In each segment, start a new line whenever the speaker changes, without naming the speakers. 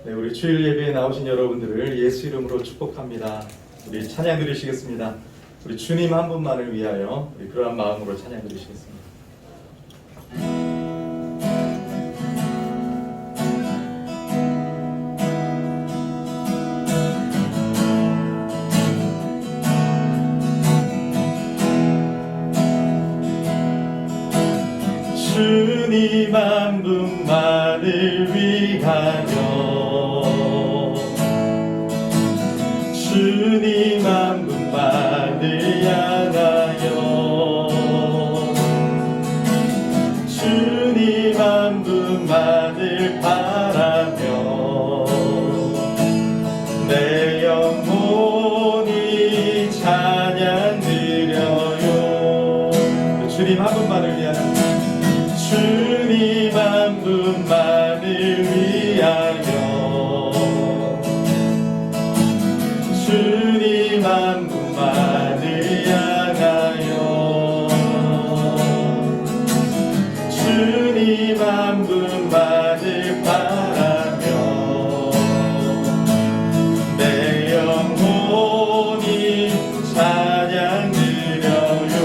네, 우리 주일 예배에 나오신 여러분들을 예수 이름으로 축복합니다. 우리 찬양 드리시겠습니다. 우리 주님 한 분만을 위하여 우리 그러한 마음으로 찬양 드리시겠습니다. 주님 한 분만을 위하여 주님 한 분만을 향하여 주님 한 분만을 바라며 내 영혼이 찬양 드려요. 주님 한 분만을 위하여 주님 한 분만을 위하여 주님 한 분만을 향하여 주님 한 분만을 바라며 내 영혼이 찬양 드려요.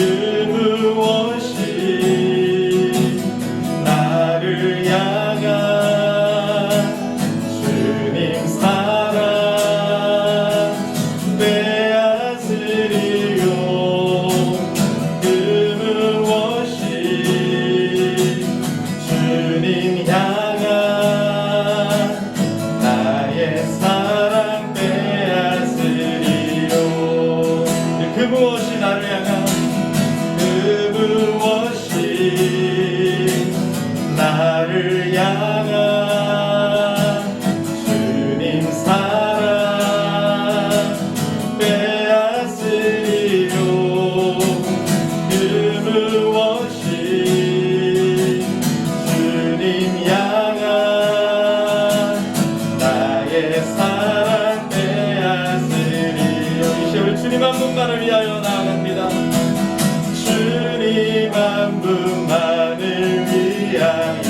그 무엇이 나를 향한 주님 사랑 빼앗으리요. 그 무엇이 주님 향한 나의 사랑 빼앗으리요. 그 무엇이 나를 향한 무엇이 나를 향한 주님 사랑 빼앗으리요. 그 무엇이 주님 향한 나의 사랑 빼앗으리요. 이 시간 주님 한 분만을 위하여 나아갑니다. 주님 한 분만을 위하여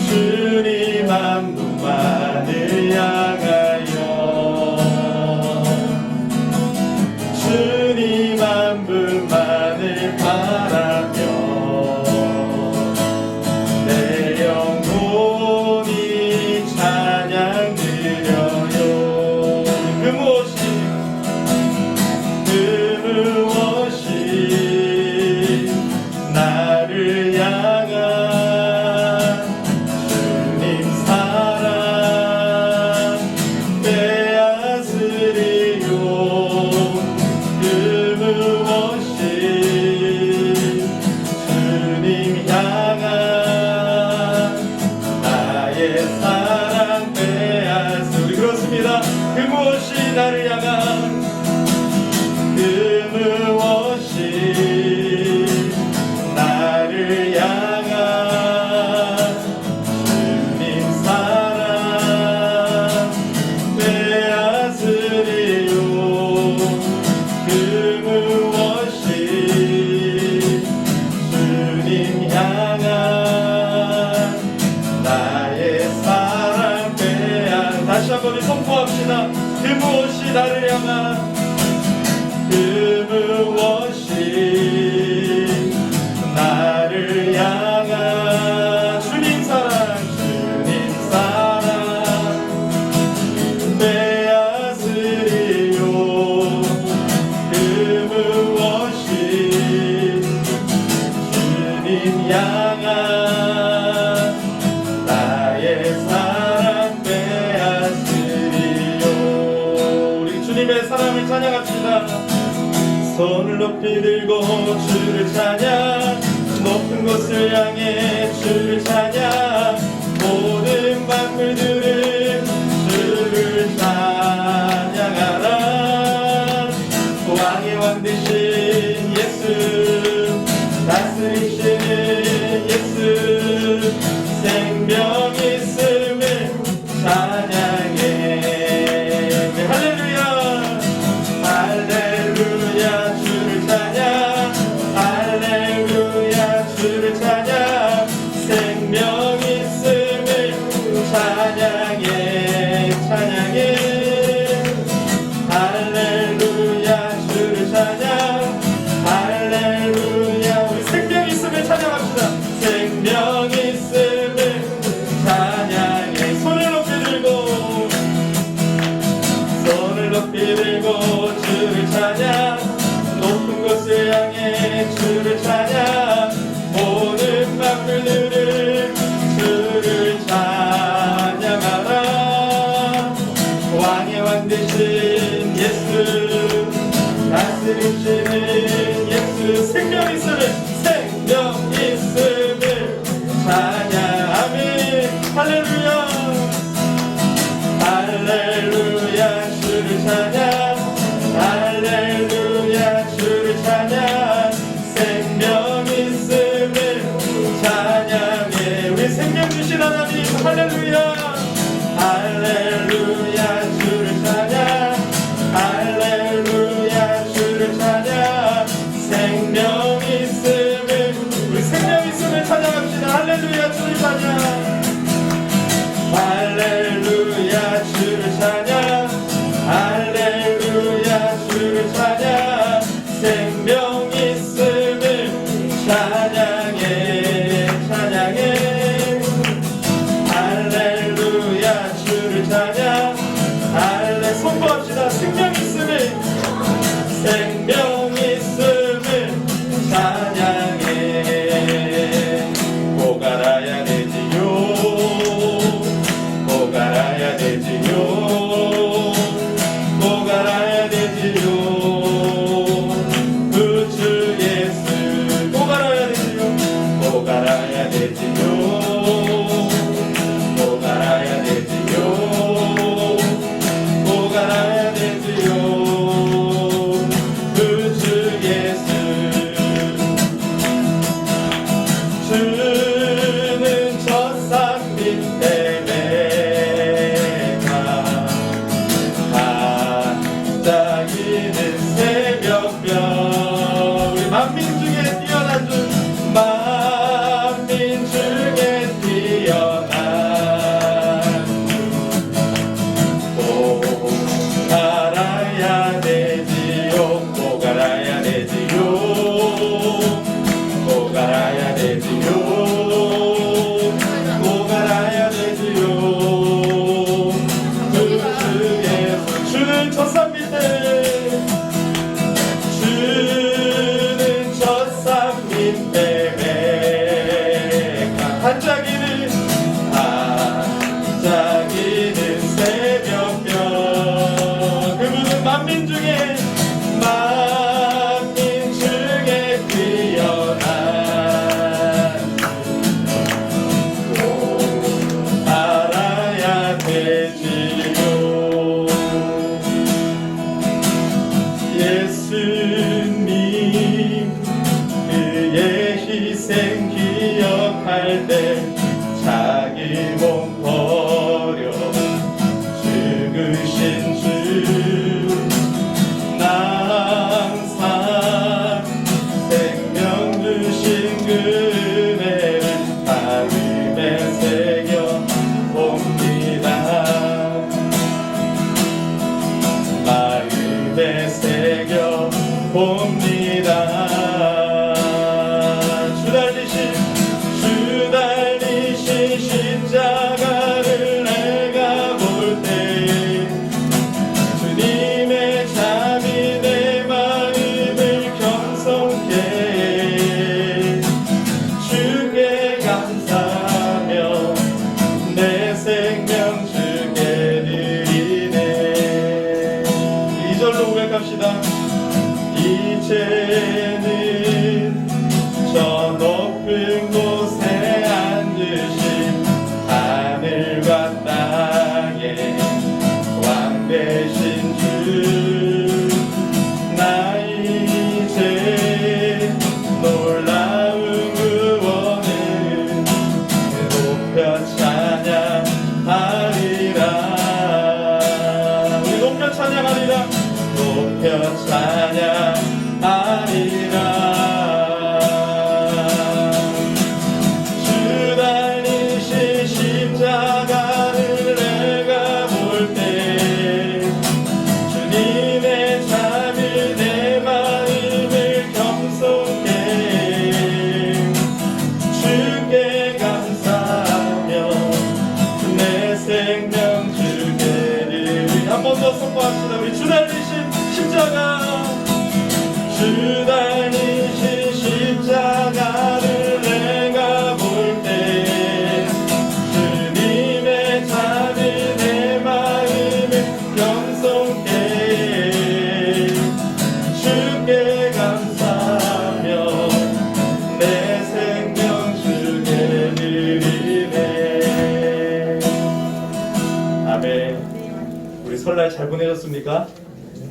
주님 한 분만을 향하여 주님 한 분만을 바라며 내 영혼이 찬양 드려요. 그 무엇이 나를 향한 주님 사랑 빼앗으리요. 그 무엇이 주님 향한 나의 사랑 빼앗으리요. 우리 그렇습니다. 그 무엇이 나를 향한 그 무엇이 나를 향한 주님 사랑 빼앗으리요. 그 무엇이 주님 향한 나의 사랑 다시 한번 선포합시다. 그 무엇이 나를 향한 그 무엇이 나를 향한 주님 사랑 빼앗으리요. 그 무엇이 주님 향한 나의 사랑 빼앗으리요. 우리 주님의 사랑을 찬양합시다. 손을 높이 들고 주를 찬양 높은 곳을 향해 주를 찬양 모든 만물들은 주를 찬양하라. 왕의 왕 되신 예수 다스리시는 예수 생명 있음을 찬양해. 할렐루야 할렐루야 주를 찬양 할렐루야 높이 들고 주를 찬양, 높은 곳을 향해 주를 찬양, 모든 만물들을 주를 찬양하라. 왕의 왕 되신 예수, 다스리시는 예수, 생명 있음을 찬양하며 할렐루야 할렐루야 주를 찬양, 할렐루야 주를 찬양, 생명 있음을 찬양해. 우리 생명 주신 하나님 할렐루야 할렐루야 주를 찬양, 할렐루야 주를 찬양, 생명 있음을, 우리 생명 있음을 찬양합시다. 할렐루야 주를 찬양, 할렐루야 주를 찬양, 할렐루야 주를 찬양, 생명 있음을 찬양해 찬양해. 할렐루야 주를 찬양, 할렐 선포합시다. 생명 있음을, 생명 있음을 찬양해. 꼭 알아야 되지요, 꼭 알아야 되지요, 꼭 알아야 되지요. 구주 예수 꼭 알아야 되지요, 꼭 알아야 되지요, 꼭 알아야 되지요, 꼭 알아야 되지요. 구주 예수 주는 첫산 밑에 메가 반짝이는 새벽별, 우리 만민 중에 뛰어난 주, 만민 중에 뛰어난 꼭 알아야 되지요, 꼭 알아야 되지요, 꼭 알아야 되지요, 꼭 알아야 되지요. 주의 주는 첫산 밑에, 주는 첫산 밑에 메가 반짝이는 새벽별, 그분은 만민 중에 뛰어난 꼭 알아야 되지요. 예수님 그의 희생 기억할 때 자기 몸 버려 죽으신 주, 항상 생명 주신 그네를 마음에 새겨 봅니다, 마음에 새겨 봅니다. 주 달리신 십자가를 내가 볼 때 주님의 잠이 내 마음을 겸손케 해. 주께 감사하며 내 생명 주께 드리네. 2절로 고백합시다. 이제는 저 높은 곳에 앉으신 하늘과 땅에 왕 되신 주, 나 이제 놀라운 구원을 높여 찬양하리라. 우리 높여 찬양하리라, 높여 찬양하리라. 주 달리신 십자가를 내가 볼 때 주님의 잠이 내 마음을 겸손케 주께 감사하며 내 생명 주께 드리. 한 번 더 선포합시다. 우리 주 달리신 십자가, 주 달리신 십자가를 내가 볼 때 주님의 잔을 내 마음을 겸손케 주께 감사하며 내 생명 주께 드리네. 아멘. 우리 설날 잘 보내셨습니까?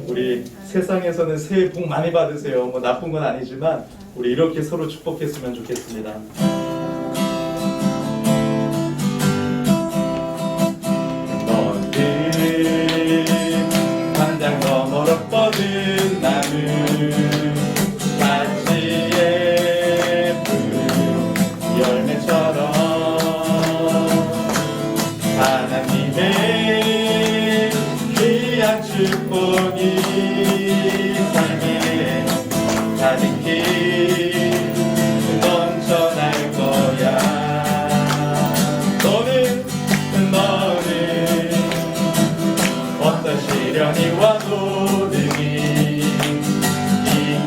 우리 세상에서는 새해 복 많이 받으세요. 뭐 나쁜 건 아니지만 우리 이렇게 서로 축복했으면 좋겠습니다. 너는 당장 너머로 뻗은 나무 같이 예쁜 열매처럼 하나님의 귀한 축복이 삶에 가득히 넘쳐날 거야. 너는 어떤 시련이 와도 능히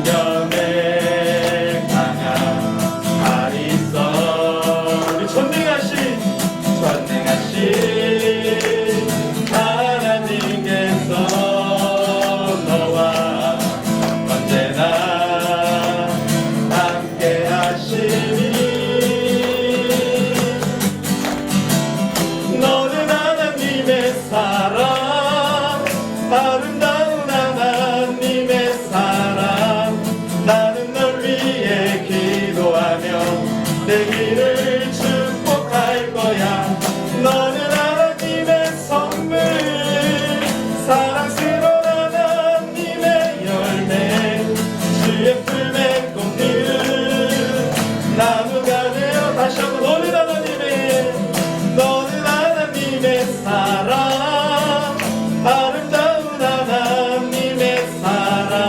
이겨낼 강한 팔이 있어. 우리 전능하신 하나님께서 너와 언제나 함께 하시니 너는 하나님의 사랑, 아름다운 하나님의 사랑. 나는 널 위해 기도하며 내 길을 축복할 거야. 너는 하나님의 선물, 사랑스러운 하나님의 열매, 주의 품에 꽃피운 나무가 되어. 다시 한번 너는 하나님의 사랑, 아름다운 하나님의 사랑.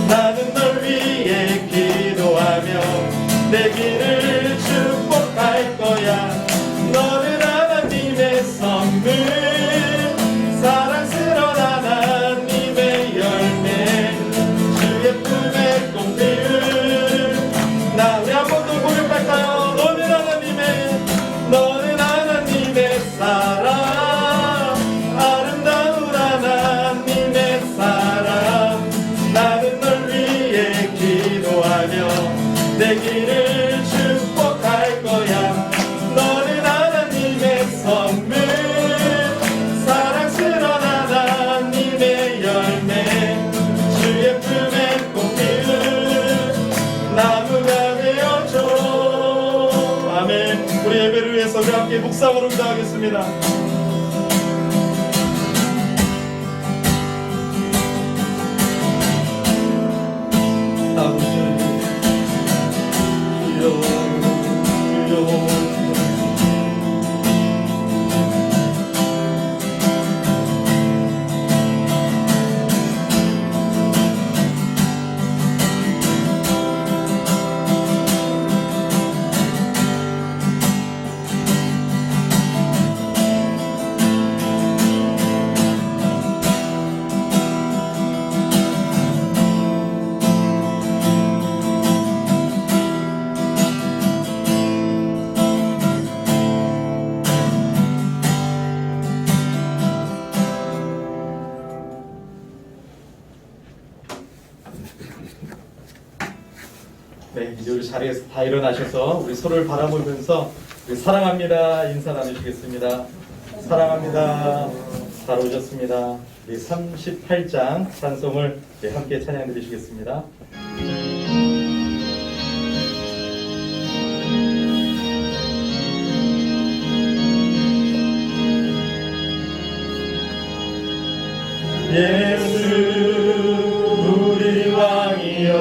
나는 널 위해 기도하며 내 길을 축복할 거야. 너는 하나님의 선물, 사랑스러운 하나님의 열매, 주의 품에 꽃피운 나. 우리 한 번 더 고백할까요? 너는 하나님의 사랑, 아름다운 하나님의 사랑. 나는 널 위해 기도하며 내 길을 축복할 거야. 너는 하나님의 선물, 사랑스러운 하나님의 열매, 주의 품에 꽃피운 나무가 되어줘. 아멘. 우리 예배를 위해서 우리 함께 묵상으로 기도하겠습니다. 아버지 주여 주여 네, 이제 우리 자리에서 다 일어나셔서 우리 서로를 바라보면서 우리 사랑합니다 인사 나누시겠습니다. 사랑합니다. 잘 오셨습니다. 우리 38장 찬송을 함께 찬양 드리시겠습니다. 예수 우리 왕이여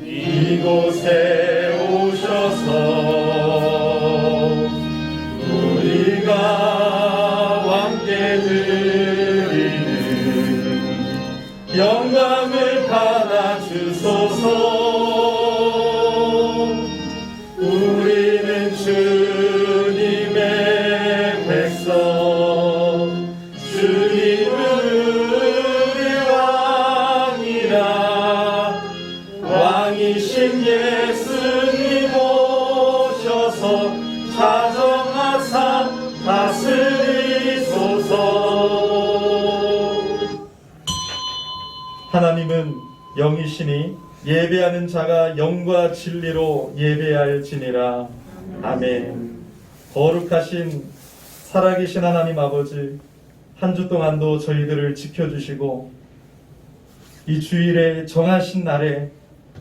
이곳에 오셔서 우리가 왕께 드리는 영광을 받아 주소서. 우리는 주님의 백성, 주님 하나님은 영이시니 예배하는 자가 영과 진리로 예배할지니라. 아멘. 거룩하신 살아계신 하나님 아버지, 한 주 동안도 저희들을 지켜주시고 이 주일에 정하신 날에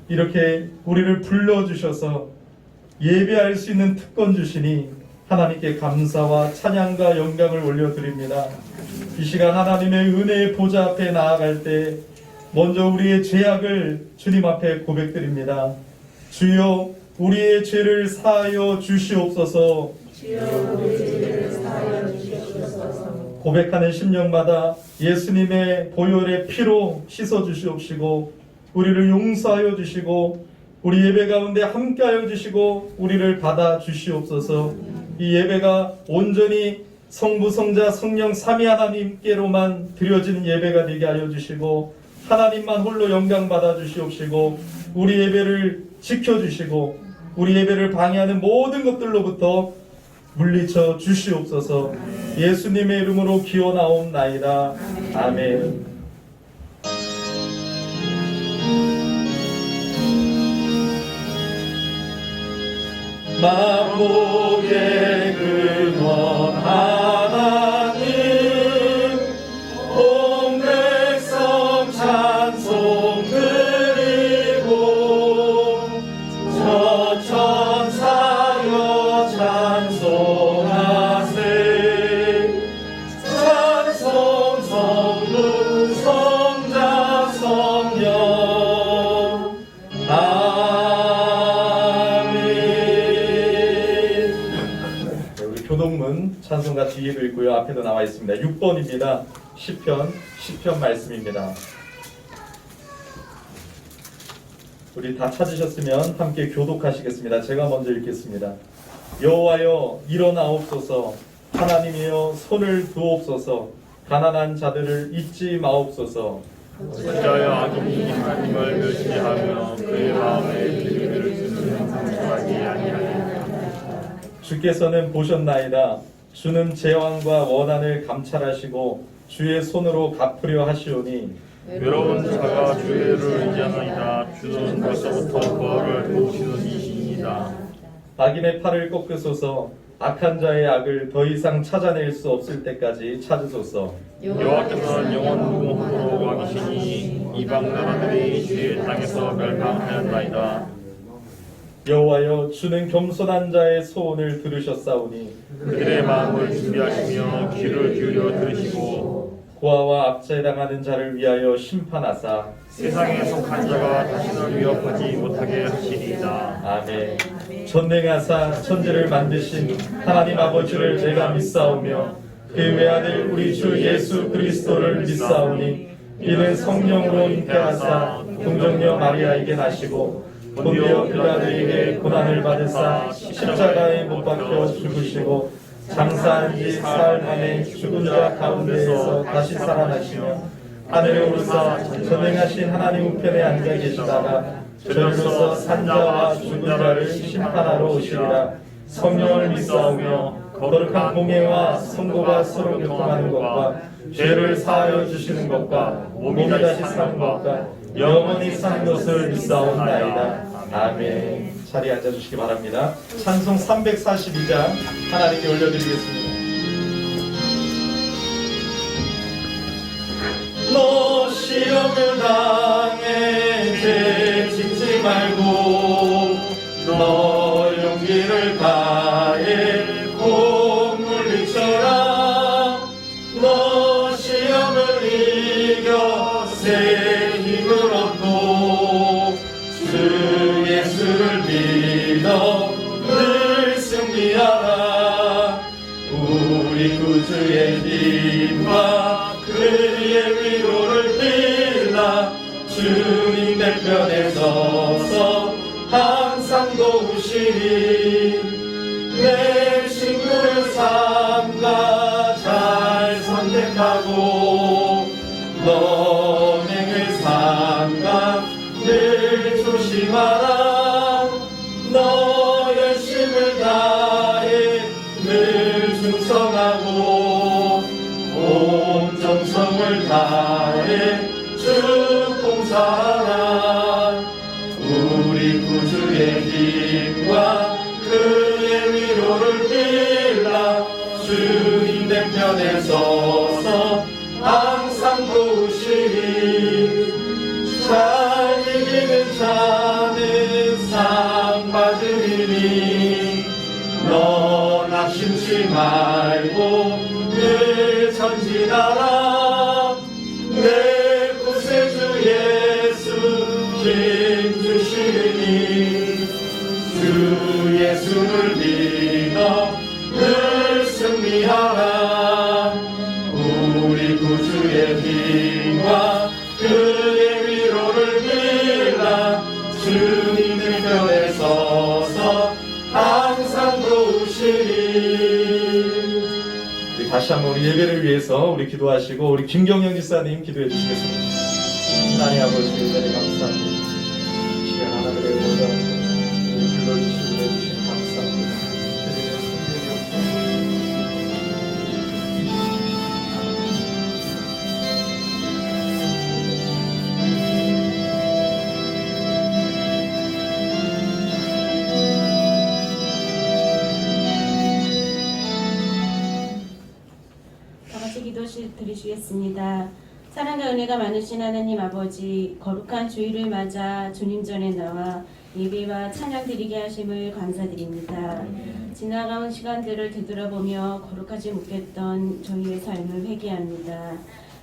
이렇게 우리를 불러주셔서 예배할 수 있는 특권 주시니 하나님께 감사와 찬양과 영광을 올려드립니다. 이 시간 하나님의 은혜의 보좌 앞에 나아갈 때 먼저 우리의 죄악을 주님 앞에 고백드립니다. 주여 우리의 죄를 사하여 주시옵소서. 고백하는 심령마다 예수님의 보혈의 피로 씻어 주시옵시고 우리를 용서하여 주시고 우리 예배 가운데 함께하여 주시고 우리를 받아 주시옵소서. 이 예배가 온전히 성부 성자 성령 삼위 하나님께로만 드려지는 예배가 되게 하여 주시고 하나님만 홀로 영광 받아 주시옵시고 우리 예배를 지켜주시고 우리 예배를 방해하는 모든 것들로부터 물리쳐 주시옵소서. 예수님의 이름으로 기원하옵나이다. 아멘. 만복의 근원 하나님, 온 백성 찬송 드리고 저 천사여 찬송하세. 찬송 성부 성자 성령. 교동문 찬송가 뒤에도 있고요. 앞에도 나와 있습니다. 6번입니다. 시편 말씀입니다. 우리 다 찾으셨으면 함께 교독하시겠습니다. 제가 먼저 읽겠습니다. 여호와여 일어나옵소서. 하나님이여 손을 두옵소서. 가난한 자들을 잊지 마옵소서.
어찌하여 악인이 하나님을 멸시하며 그의 마음에 비밀을 주는 상처하지 아니하였나이까.
주께서는 보셨나이다. 주는 재앙과 원한을 감찰하시고 주의 손으로 갚으려 하시오니
외로운 자가 주의를 의지하나이다. 주는 벌써부터 그를 도우시는 이시니이다.
악인의 팔을 꺾으소서. 악한 자의 악을 더 이상 찾아낼 수 없을 때까지 찾으소서.
여호와께서는 영원 무궁하도록 왕이시니 이방 나라들이 주의 땅에서 멸망하였나이다.
여호와여 주는 겸손한 자의 소원을 들으셨사오니
그들의 마음을 준비하시며 귀를 기울여 들으시고
고아와 압제에 당하는 자를 위하여 심판하사
세상에 속한 자가 자신을 위협하지 못하게 하시리이다.
아멘. 전능하사 천지를 만드신 하나님 아버지를 내가 믿사오며 그 외아들 우리 주 예수 그리스도를 믿사오니 이는 성령으로 잉태하사 동정녀 마리아에게 나시고 본디오 빌라도에게 고난을 받으사 십자가에 못 박혀 죽으시고 장사한 지 사흘 만에 죽은 자 가운데에서 다시 살아나시며 하늘에 오르사 전능하신 하나님 우편에 앉아 계시다가 저리로서 산자와 죽은 자를 심판하러 오시리라. 성령을 믿사오며 거룩한 공예와 성도가 서로 교통하는 것과 죄를 사하여 주시는 것과 몸이 다시 사는 것과 영원히 사는 것을 믿사옵나이다. 아멘. 자리에 앉아주시기 바랍니다. 찬송 342장 하나님께 올려드리겠습니다. 너 시험을 당해 죄 짓지 말고 너 용기를 다해 꼭 물리쳐라. 너 시험을 이겨 새 힘을 얻고 주 예수를 믿어 늘 승리하라. 우리 구주의 힘과 그의 위로를 빌라. 주님 내 편에 서서 항상 도우시니 내 친구를 삼가 잘 선택하고 너행을 삼가 늘 조심하라. 너 열심을 다해 늘 충성하고 온 정성을 다해 주 말고 늘 전진하라. 내 구세주 예수 힘 주시니 주 예수를 믿어 늘 승리하라. 우리 구주의 힘과 그의 위로를 빌라. 주님의 편에 서서 항상 도우시리. 우리 다시 한번 우리 예배를 위해서 우리 기도하시고 우리 김경영 지사님 기도해 주시겠습니다. 하나님 아버지 은혜를 감사합니다. 시간 하나님의 모든 불러주시고 해주신 감사합니다.
다 같이 기도 드리시겠습니다. 사랑과 은혜가 많으신 하나님 아버지, 거룩한 주일을 맞아 주님 전에 나와 예배와 찬양 드리게 하심을 감사드립니다. 지나가온 시간들을 되돌아보며 거룩하지 못했던 저희의 삶을 회개합니다.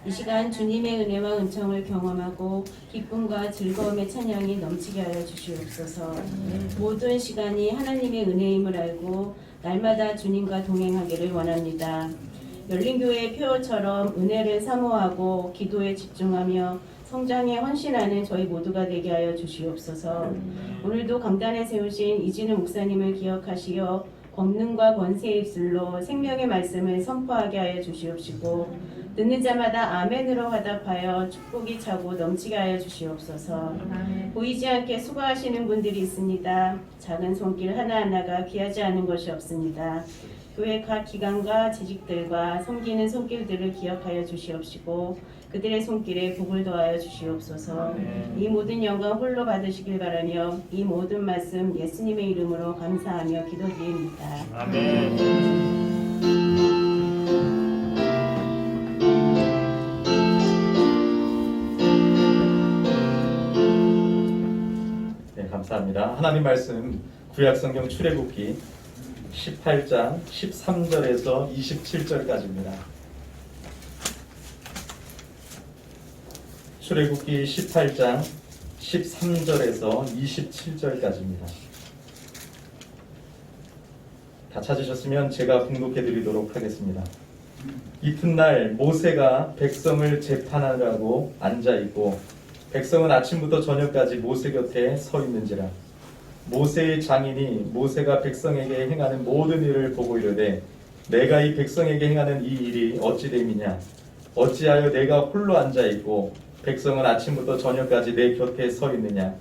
이 시간 주님의 은혜와 은총을 경험하고 기쁨과 즐거움의 찬양이 넘치게 하여 주시옵소서. 모든 시간이 하나님의 은혜임을 알고 날마다 주님과 동행하기를 원합니다. 열린교회의 표어처럼 은혜를 사모하고 기도에 집중하며 성장에 헌신하는 저희 모두가 되게 하여 주시옵소서. 오늘도 강단에 세우신 이진우 목사님을 기억하시어 권능과 권세의 입술로 생명의 말씀을 선포하게 하여 주시옵시고 듣는 자마다 아멘으로 화답하여 축복이 차고 넘치게 하여 주시옵소서. 보이지 않게 수고하시는 분들이 있습니다. 작은 손길 하나하나가 귀하지 않은 것이 없습니다. 교회 각 기관과 재직들과 섬기는 손길들을 기억하여 주시옵시고 그들의 손길에 복을 더하여 주시옵소서. 이 모든 영광 홀로 받으시길 바라며 이 모든 말씀 예수님의 이름으로 감사하며 기도드립니다.
아멘.
네, 감사합니다. 하나님 말씀 구약성경 출애굽기 18장 13절에서 27절까지입니다. 출애굽기 18장 13절에서 27절까지입니다. 다 찾으셨으면 제가 봉독해 드리도록 하겠습니다. 이튿날 모세가 백성을 재판하려고 앉아있고 백성은 아침부터 저녁까지 모세 곁에 서 있는지라. 모세의 장인이 모세가 백성에게 행하는 모든 일을 보고 이르되 내가 이 백성에게 행하는 이 일이 어찌 됨이냐. 어찌하여 내가 홀로 앉아있고 백성은 아침부터 저녁까지 내 곁에 서 있느냐.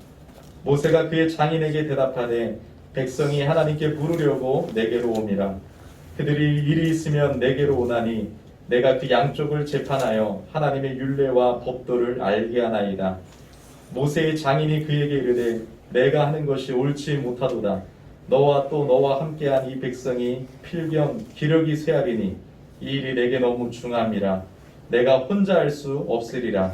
모세가 그의 장인에게 대답하되 백성이 하나님께 물으려고 내게로 옴이라. 그들이 일이 있으면 내게로 오나니 내가 그 양쪽을 재판하여 하나님의 율례와 법도를 알게 하나이다. 모세의 장인이 그에게 이르되 내가 하는 것이 옳지 못하도다. 너와 또 너와 함께한 이 백성이 필경 기력이 쇠하리니 이 일이 내게 너무 중함이라. 내가 혼자 할 수 없으리라.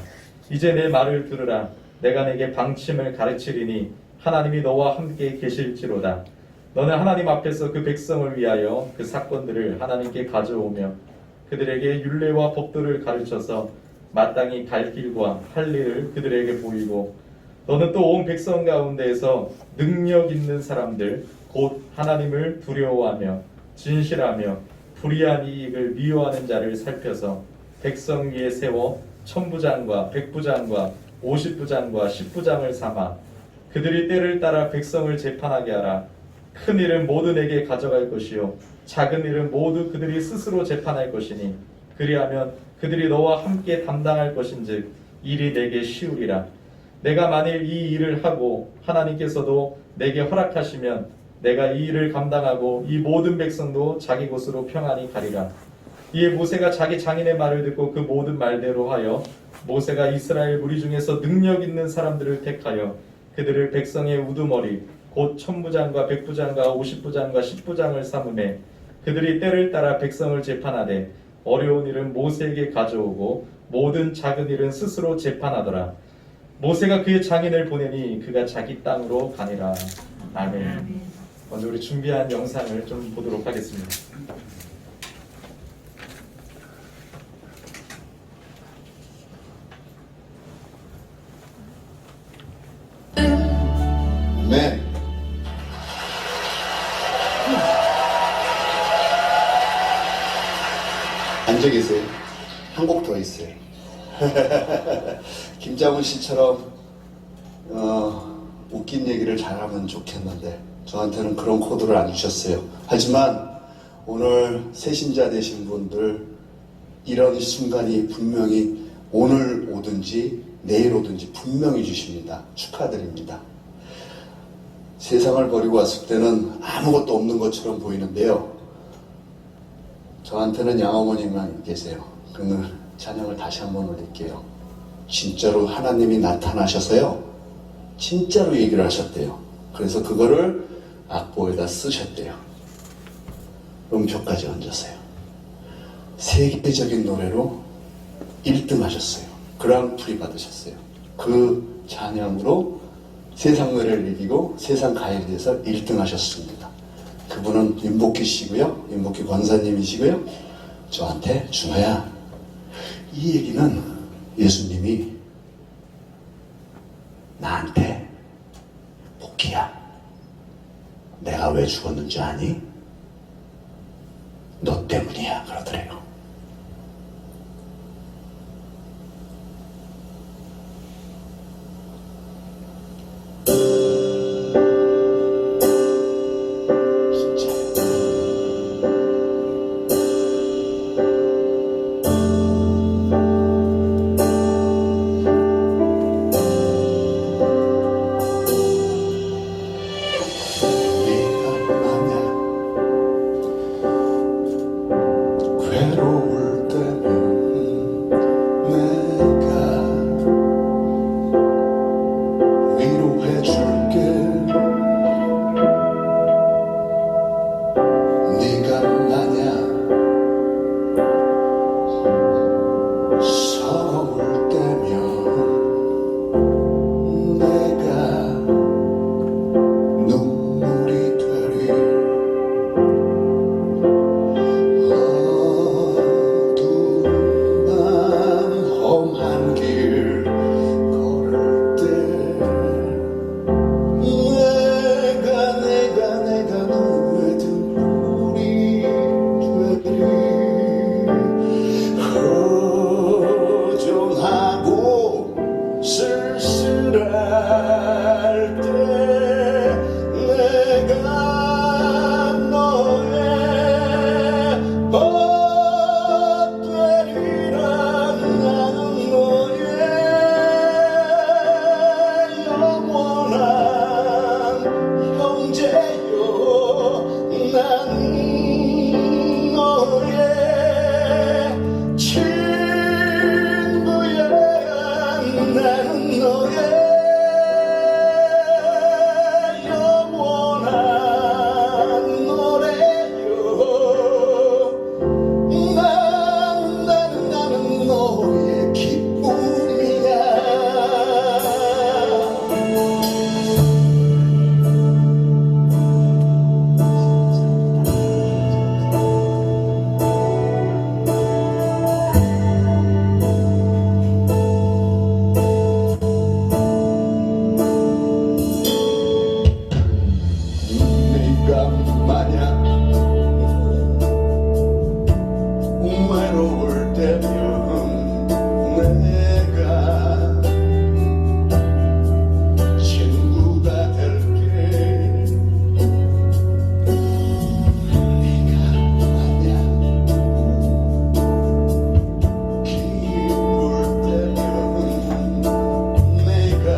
이제 내 말을 들으라. 내가 내게 방침을 가르치리니 하나님이 너와 함께 계실지로다. 너는 하나님 앞에서 그 백성을 위하여 그 사건들을 하나님께 가져오며 그들에게 율례와 법도를 가르쳐서 마땅히 갈 길과 할 일을 그들에게 보이고 너는 또 온 백성 가운데에서 능력 있는 사람들 곧 하나님을 두려워하며 진실하며 불의한 이익을 미워하는 자를 살펴서 백성 위에 세워 천부장과 백부장과 50부장과 10부장을 삼아 그들이 때를 따라 백성을 재판하게 하라. 큰 일은 모든에게 가져갈 것이요 작은 일은 모두 그들이 스스로 재판할 것이니 그리하면 그들이 너와 함께 담당할 것인즉 일이 내게 쉬우리라. 내가 만일 이 일을 하고 하나님께서도 내게 허락하시면 내가 이 일을 감당하고 이 모든 백성도 자기 곳으로 평안히 가리라. 이에 모세가 자기 장인의 말을 듣고 그 모든 말대로 하여 모세가 이스라엘 무리 중에서 능력 있는 사람들을 택하여 그들을 백성의 우두머리 곧 천부장과 백부장과 50부장과 10부장을 삼음해 그들이 때를 따라 백성을 재판하되 어려운 일은 모세에게 가져오고 모든 작은 일은 스스로 재판하더라. 모세가 그의 장인을 보내니 그가 자기 땅으로 가니라. 아멘. 먼저 우리 준비한 영상을 좀 보도록 하겠습니다.
앉아 계세요. 한 곡 더 있어요. 김장훈 씨처럼 웃긴 얘기를 잘하면 좋겠는데 저한테는 그런 코드를 안 주셨어요. 하지만 오늘 새신자 되신 분들 이런 순간이 분명히 오늘 오든지 내일 오든지 분명히 주십니다. 축하드립니다. 세상을 버리고 왔을 때는 아무것도 없는 것처럼 보이는데요. 저한테는 양어머니만 계세요. 오늘 찬양을 다시 한번 올릴게요. 진짜로 하나님이 나타나셔서요. 진짜로 얘기를 하셨대요. 그래서 그거를 악보에다 쓰셨대요. 음표까지 얹었어요. 세계적인 노래로 1등 하셨어요. 그랑프리 받으셨어요. 그 찬양으로 세상 노래를 이기고 세상 가요제에서 1등 하셨습니다. 그분은 임복희 씨고요. 임복희 권사님이시고요. 저한테 준호야, 이 얘기는 예수님이 나한테 복희야, 내가 왜 죽었는지 아니? 너 때문이야 그러더래요. 괴로울 때면 내가 위로해줄게. 네가 만약 서러울 때면 내가 눈물이 되리. 험한 길 걸을 때 내가 너의 등불이 되리. 허전하고 쓸쓸할 때 내가 너의 외로울 때면 내가 친구가 될게. 네가 만약 기쁠 때면 내가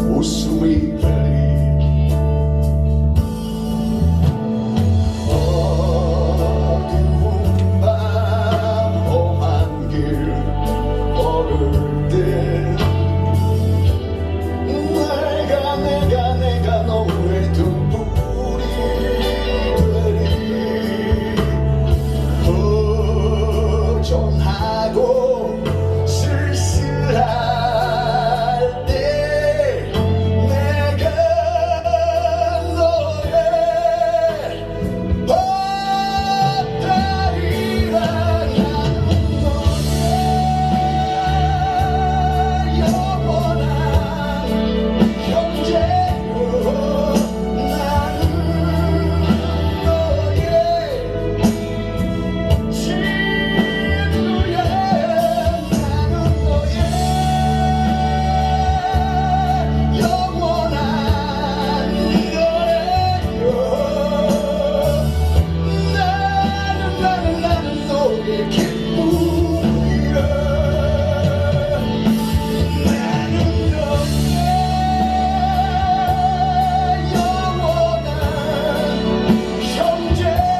웃음이 되리. 내가 너의 등불이 되리. 허전하고 쓸쓸할 때 내가 너의 보따리라. 나는 너의 영원한 형제요. 나는 너의 너의 기쁨이야. 나는 너의 영원한 형제요.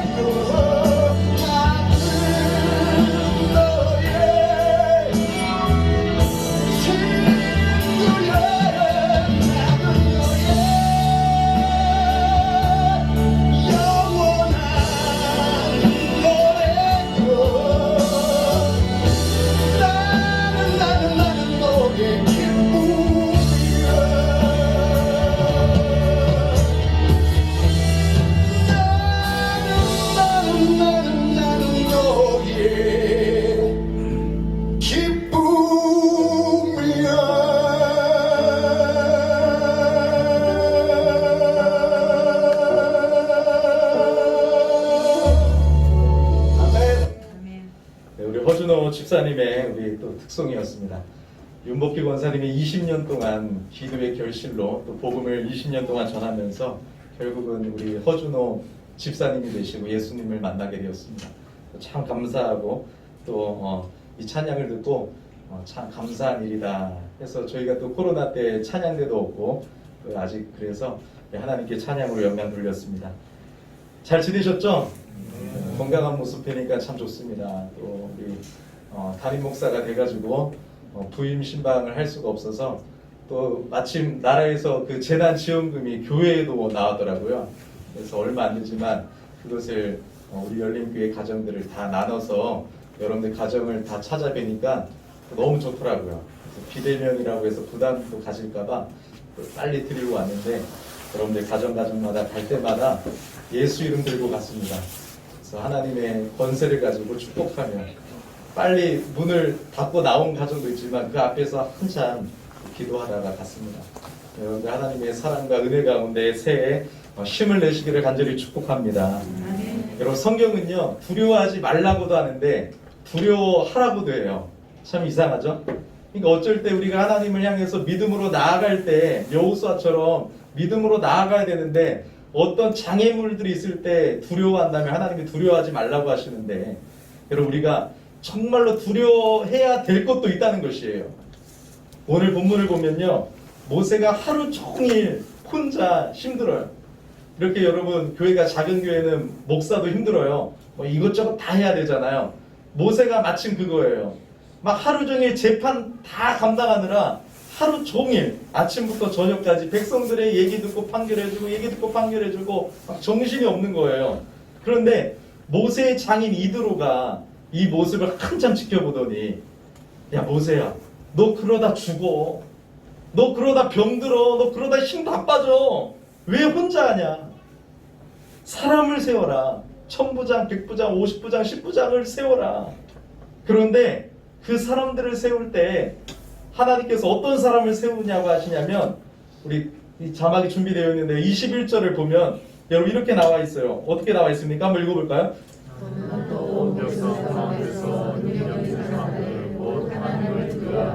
나는 너의 친구야. 나는 너의 영원한 노래요. 나는 너의 기쁨이야. 나는 너의 기쁨이야. 아멘.
네, 우리 허준호 집사님의 우리 또 특송이었습니다. 윤복희 권사님이 20년 동안 기도의 결실로 또 복음을 20년 동안 전하면서 결국은 우리 허준호 집사님이 되시고 예수님을 만나게 되었습니다. 참 감사하고 또 이 찬양을 듣고 참 감사한 일이다 해서 저희가 또 코로나 때 찬양대도 없고 아직 그래서 하나님께 찬양으로 영광 돌렸습니다. 잘 지내셨죠? 건강한 모습 뵈니까 참 좋습니다. 또 우리 담임 목사가 돼가지고 부임 신방을 할 수가 없어서 또 마침 나라에서 그 재난 지원금이 교회에도 나오더라고요. 그래서 얼마 안 되지만 그것을 우리 열린교회 가정들을 다 나눠서 여러분들 가정을 다 찾아뵈니까 너무 좋더라고요. 그래서 비대면이라고 해서 부담도 가질까봐 빨리 드리고 왔는데 여러분들 가정마다 갈 때마다 예수 이름 들고 갔습니다. 그래서 하나님의 권세를 가지고 축복하며 빨리 문을 닫고 나온 가정도 있지만 그 앞에서 한참 기도하다가 갔습니다. 여러분들 하나님의 사랑과 은혜 가운데 새해 힘을 내시기를 간절히 축복합니다. 여러분 성경은요 두려워하지 말라고도 하는데 두려워하라고도 해요. 참 이상하죠? 그러니까 어쩔 때 우리가 하나님을 향해서 믿음으로 나아갈 때 여호수아처럼 믿음으로 나아가야 되는데 어떤 장애물들이 있을 때 두려워한다면 하나님이 두려워하지 말라고 하시는데 여러분 우리가 정말로 두려워해야 될 것도 있다는 것이에요. 오늘 본문을 보면요 모세가 하루 종일 혼자 힘들어요. 이렇게 여러분 교회가 작은 교회는 목사도 힘들어요. 뭐 이것저것 다 해야 되잖아요. 모세가 마침 그거예요. 막 하루 종일 재판 다 감당하느라 하루 종일 아침부터 저녁까지 백성들의 얘기 듣고 판결해주고 얘기 듣고 판결해주고 막 정신이 없는 거예요. 그런데 모세의 장인 이드로가 이 모습을 한참 지켜보더니 야 모세야 너 그러다 죽어. 너 그러다 병들어. 너 그러다 힘 다 빠져. 왜 혼자 하냐. 사람을 세워라. 1000부장, 100부장, 50부장, 10부장을 세워라. 그런데 그 사람들을 세울 때 하나님께서 어떤 사람을 세우냐고 하시냐면 우리 이 자막이 준비되어 있는데 21절을 보면 여러분 이렇게 나와 있어요. 어떻게 나와 있습니까? 한번 읽어볼까요?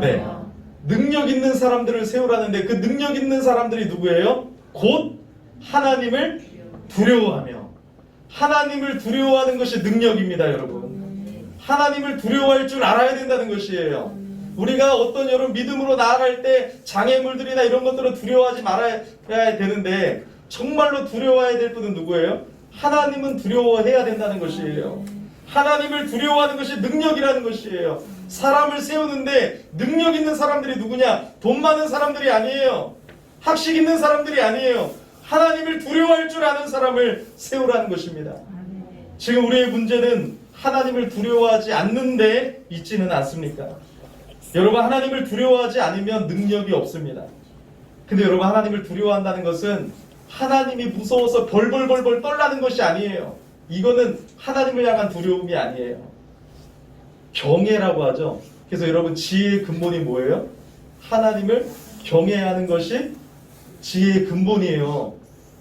네, 능력 있는 사람들을 세우라는데 그 능력 있는 사람들이 누구예요? 곧 하나님을 두려워하며. 하나님을 두려워하는 것이 능력입니다, 여러분. 하나님을 두려워할 줄 알아야 된다는 것이에요. 우리가 어떤 여러분 믿음으로 나아갈 때 장애물들이나 이런 것들은 두려워하지 말아야 되는데 정말로 두려워해야 될 분은 누구예요? 하나님은 두려워해야 된다는 것이에요. 하나님을 두려워하는 것이 능력이라는 것이에요. 사람을 세우는데 능력 있는 사람들이 누구냐? 돈 많은 사람들이 아니에요. 학식 있는 사람들이 아니에요. 하나님을 두려워할 줄 아는 사람을 세우라는 것입니다. 지금 우리의 문제는 하나님을 두려워하지 않는데 있지는 않습니까? 여러분 하나님을 두려워하지 않으면 능력이 없습니다. 근데 여러분 하나님을 두려워한다는 것은 하나님이 무서워서 벌벌벌벌 떨라는 것이 아니에요. 이거는 하나님을 향한 두려움이 아니에요. 경외라고 하죠. 그래서 여러분 지혜의 근본이 뭐예요? 하나님을 경외하는 것이 지혜의 근본이에요.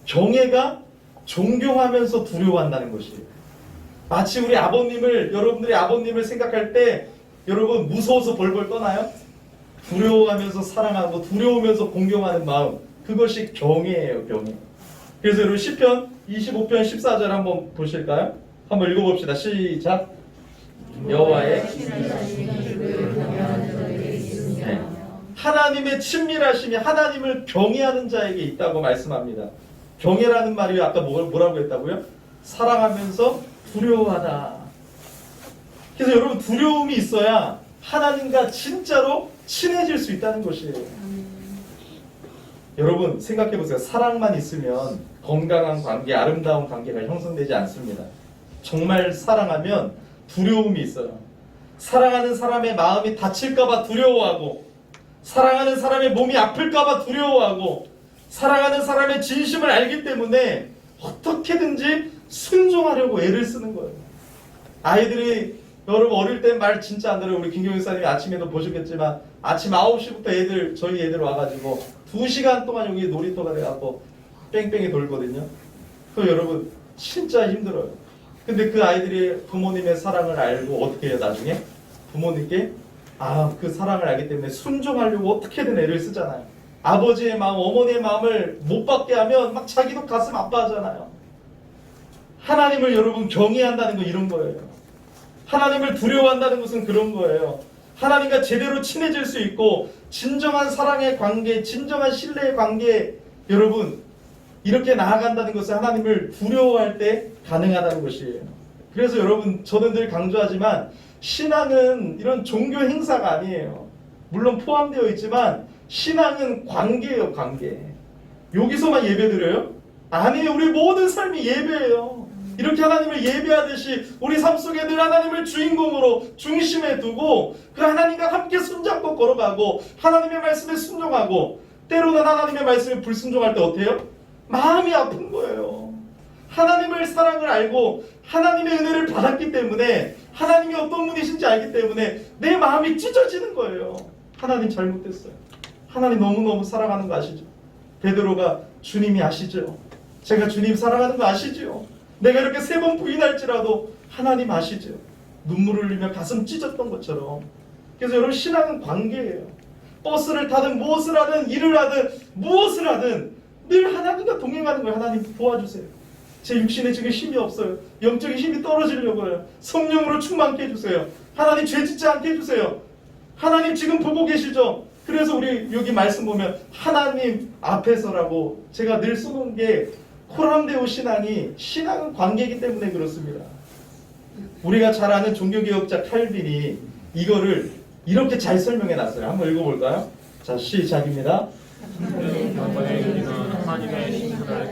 경외가 존경하면서 두려워한다는 것이에요. 마치 우리 아버님을 여러분들이 아버님을 생각할 때 여러분 무서워서 벌벌 떠나요? 두려워하면서 사랑하고 두려우면서 공경하는 마음, 그것이 경외예요. 경외. 그래서 여러분 시편 25편 14절 한번 보실까요? 한번 읽어봅시다. 시작. 여호와의 하나님의 친밀하심이 하나님을 경외하는 자에게 있다고 말씀합니다. 경외라는 말이 아까 뭐라고 했다고요? 사랑하면서 두려워하다. 그래서 여러분 두려움이 있어야 하나님과 진짜로 친해질 수 있다는 것이에요. 여러분 생각해 보세요. 사랑만 있으면 건강한 관계, 아름다운 관계가 형성되지 않습니다. 정말 사랑하면 두려움이 있어요. 사랑하는 사람의 마음이 다칠까봐 두려워하고, 사랑하는 사람의 몸이 아플까봐 두려워하고, 사랑하는 사람의 진심을 알기 때문에 어떻게든지 순종하려고 애를 쓰는 거예요. 아이들이 여러분 어릴 때 말 진짜 안 들어요. 우리 김경희 목사님이 아침에도 보셨겠지만 아침 9시부터 저희 애들 와가지고 2시간 동안 여기 놀이터가 돼갖고 뺑뺑이 돌거든요. 그 여러분 진짜 힘들어요. 근데 그 아이들이 부모님의 사랑을 알고 어떻게 해요 나중에? 부모님께 그 사랑을 알기 때문에 순종하려고 어떻게든 애를 쓰잖아요. 아버지의 마음, 어머니의 마음을 못 받게 하면 막 자기도 가슴 아파하잖아요. 하나님을 여러분 경외한다는 거 이런 거예요. 하나님을 두려워한다는 것은 그런 거예요. 하나님과 제대로 친해질 수 있고 진정한 사랑의 관계, 진정한 신뢰의 관계, 여러분 이렇게 나아간다는 것은 하나님을 두려워할 때 가능하다는 것이에요. 그래서 여러분 저는 늘 강조하지만 신앙은 이런 종교 행사가 아니에요. 물론 포함되어 있지만 신앙은 관계예요. 관계. 여기서만 예배드려요? 아니에요. 우리 모든 삶이 예배예요. 이렇게 하나님을 예배하듯이 우리 삶 속에 늘 하나님을 주인공으로 중심에 두고 그 하나님과 함께 손잡고 걸어가고 하나님의 말씀에 순종하고, 때로는 하나님의 말씀에 불순종할 때 어때요? 마음이 아픈 거예요. 하나님을 사랑을 알고 하나님의 은혜를 받았기 때문에, 하나님이 어떤 분이신지 알기 때문에 내 마음이 찢어지는 거예요. 하나님 잘못됐어요. 하나님 너무너무 사랑하는 거 아시죠? 베드로가 주님이 아시죠? 제가 주님 사랑하는 거 아시죠? 내가 이렇게 3번 부인할지라도 하나님 아시죠? 눈물을 흘리며 가슴 찢었던 것처럼. 그래서 여러분 신앙은 관계예요. 버스를 타든 무엇을 하든 일을 하든 무엇을 하든 늘 하나님과 동행하는 거예요. 하나님 도와주세요. 제 육신에 지금 힘이 없어요. 영적인 힘이 떨어지려고 해요. 성령으로 충만케 해주세요. 하나님 죄 짓지 않게 해주세요. 하나님 지금 보고 계시죠? 그래서 우리 여기 말씀 보면 하나님 앞에서라고 제가 늘 써놓은 게 코람데오 신앙은 관계이기 때문에 그렇습니다. 우리가 잘 아는 종교개혁자 칼빈이 이거를 이렇게 잘 설명해 놨어요. 한번 읽어볼까요? 자, 시작입니다.
하나님의 신분을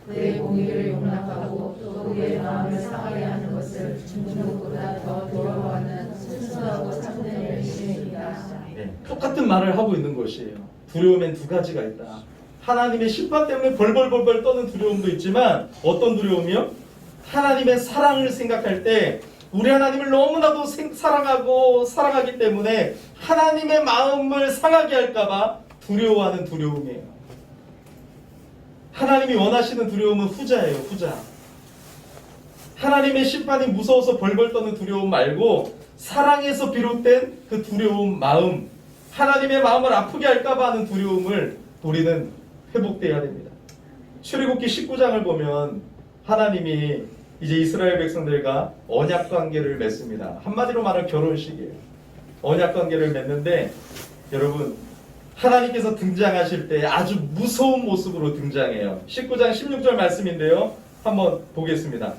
그의 공의를 용납하고 또 그의 마음을 상하게 하는 것을 누구보다 더 두려워하는 순수하고 참된 열심입니다.
똑같은 말을 하고 있는 것이에요. 두려움엔 2가지가 있다. 하나님의 심판 때문에 벌벌벌벌 떠는 두려움도 있지만 어떤 두려움이요? 하나님의 사랑을 생각할 때 우리 하나님을 너무나도 사랑하고 사랑하기 때문에 하나님의 마음을 상하게 할까봐 두려워하는 두려움이에요. 하나님이 원하시는 두려움은 후자예요. 후자. 하나님의 심판이 무서워서 벌벌 떠는 두려움 말고 사랑에서 비롯된 그 두려움 마음, 하나님의 마음을 아프게 할까봐 하는 두려움을 우리는 회복돼야 됩니다. 출애굽기 19장을 보면 하나님이 이제 이스라엘 백성들과 언약 관계를 맺습니다. 한마디로 말하면 결혼식이에요. 언약 관계를 맺는데 여러분 하나님께서 등장하실 때 아주 무서운 모습으로 등장해요. 19장 16절 말씀인데요. 한번 보겠습니다.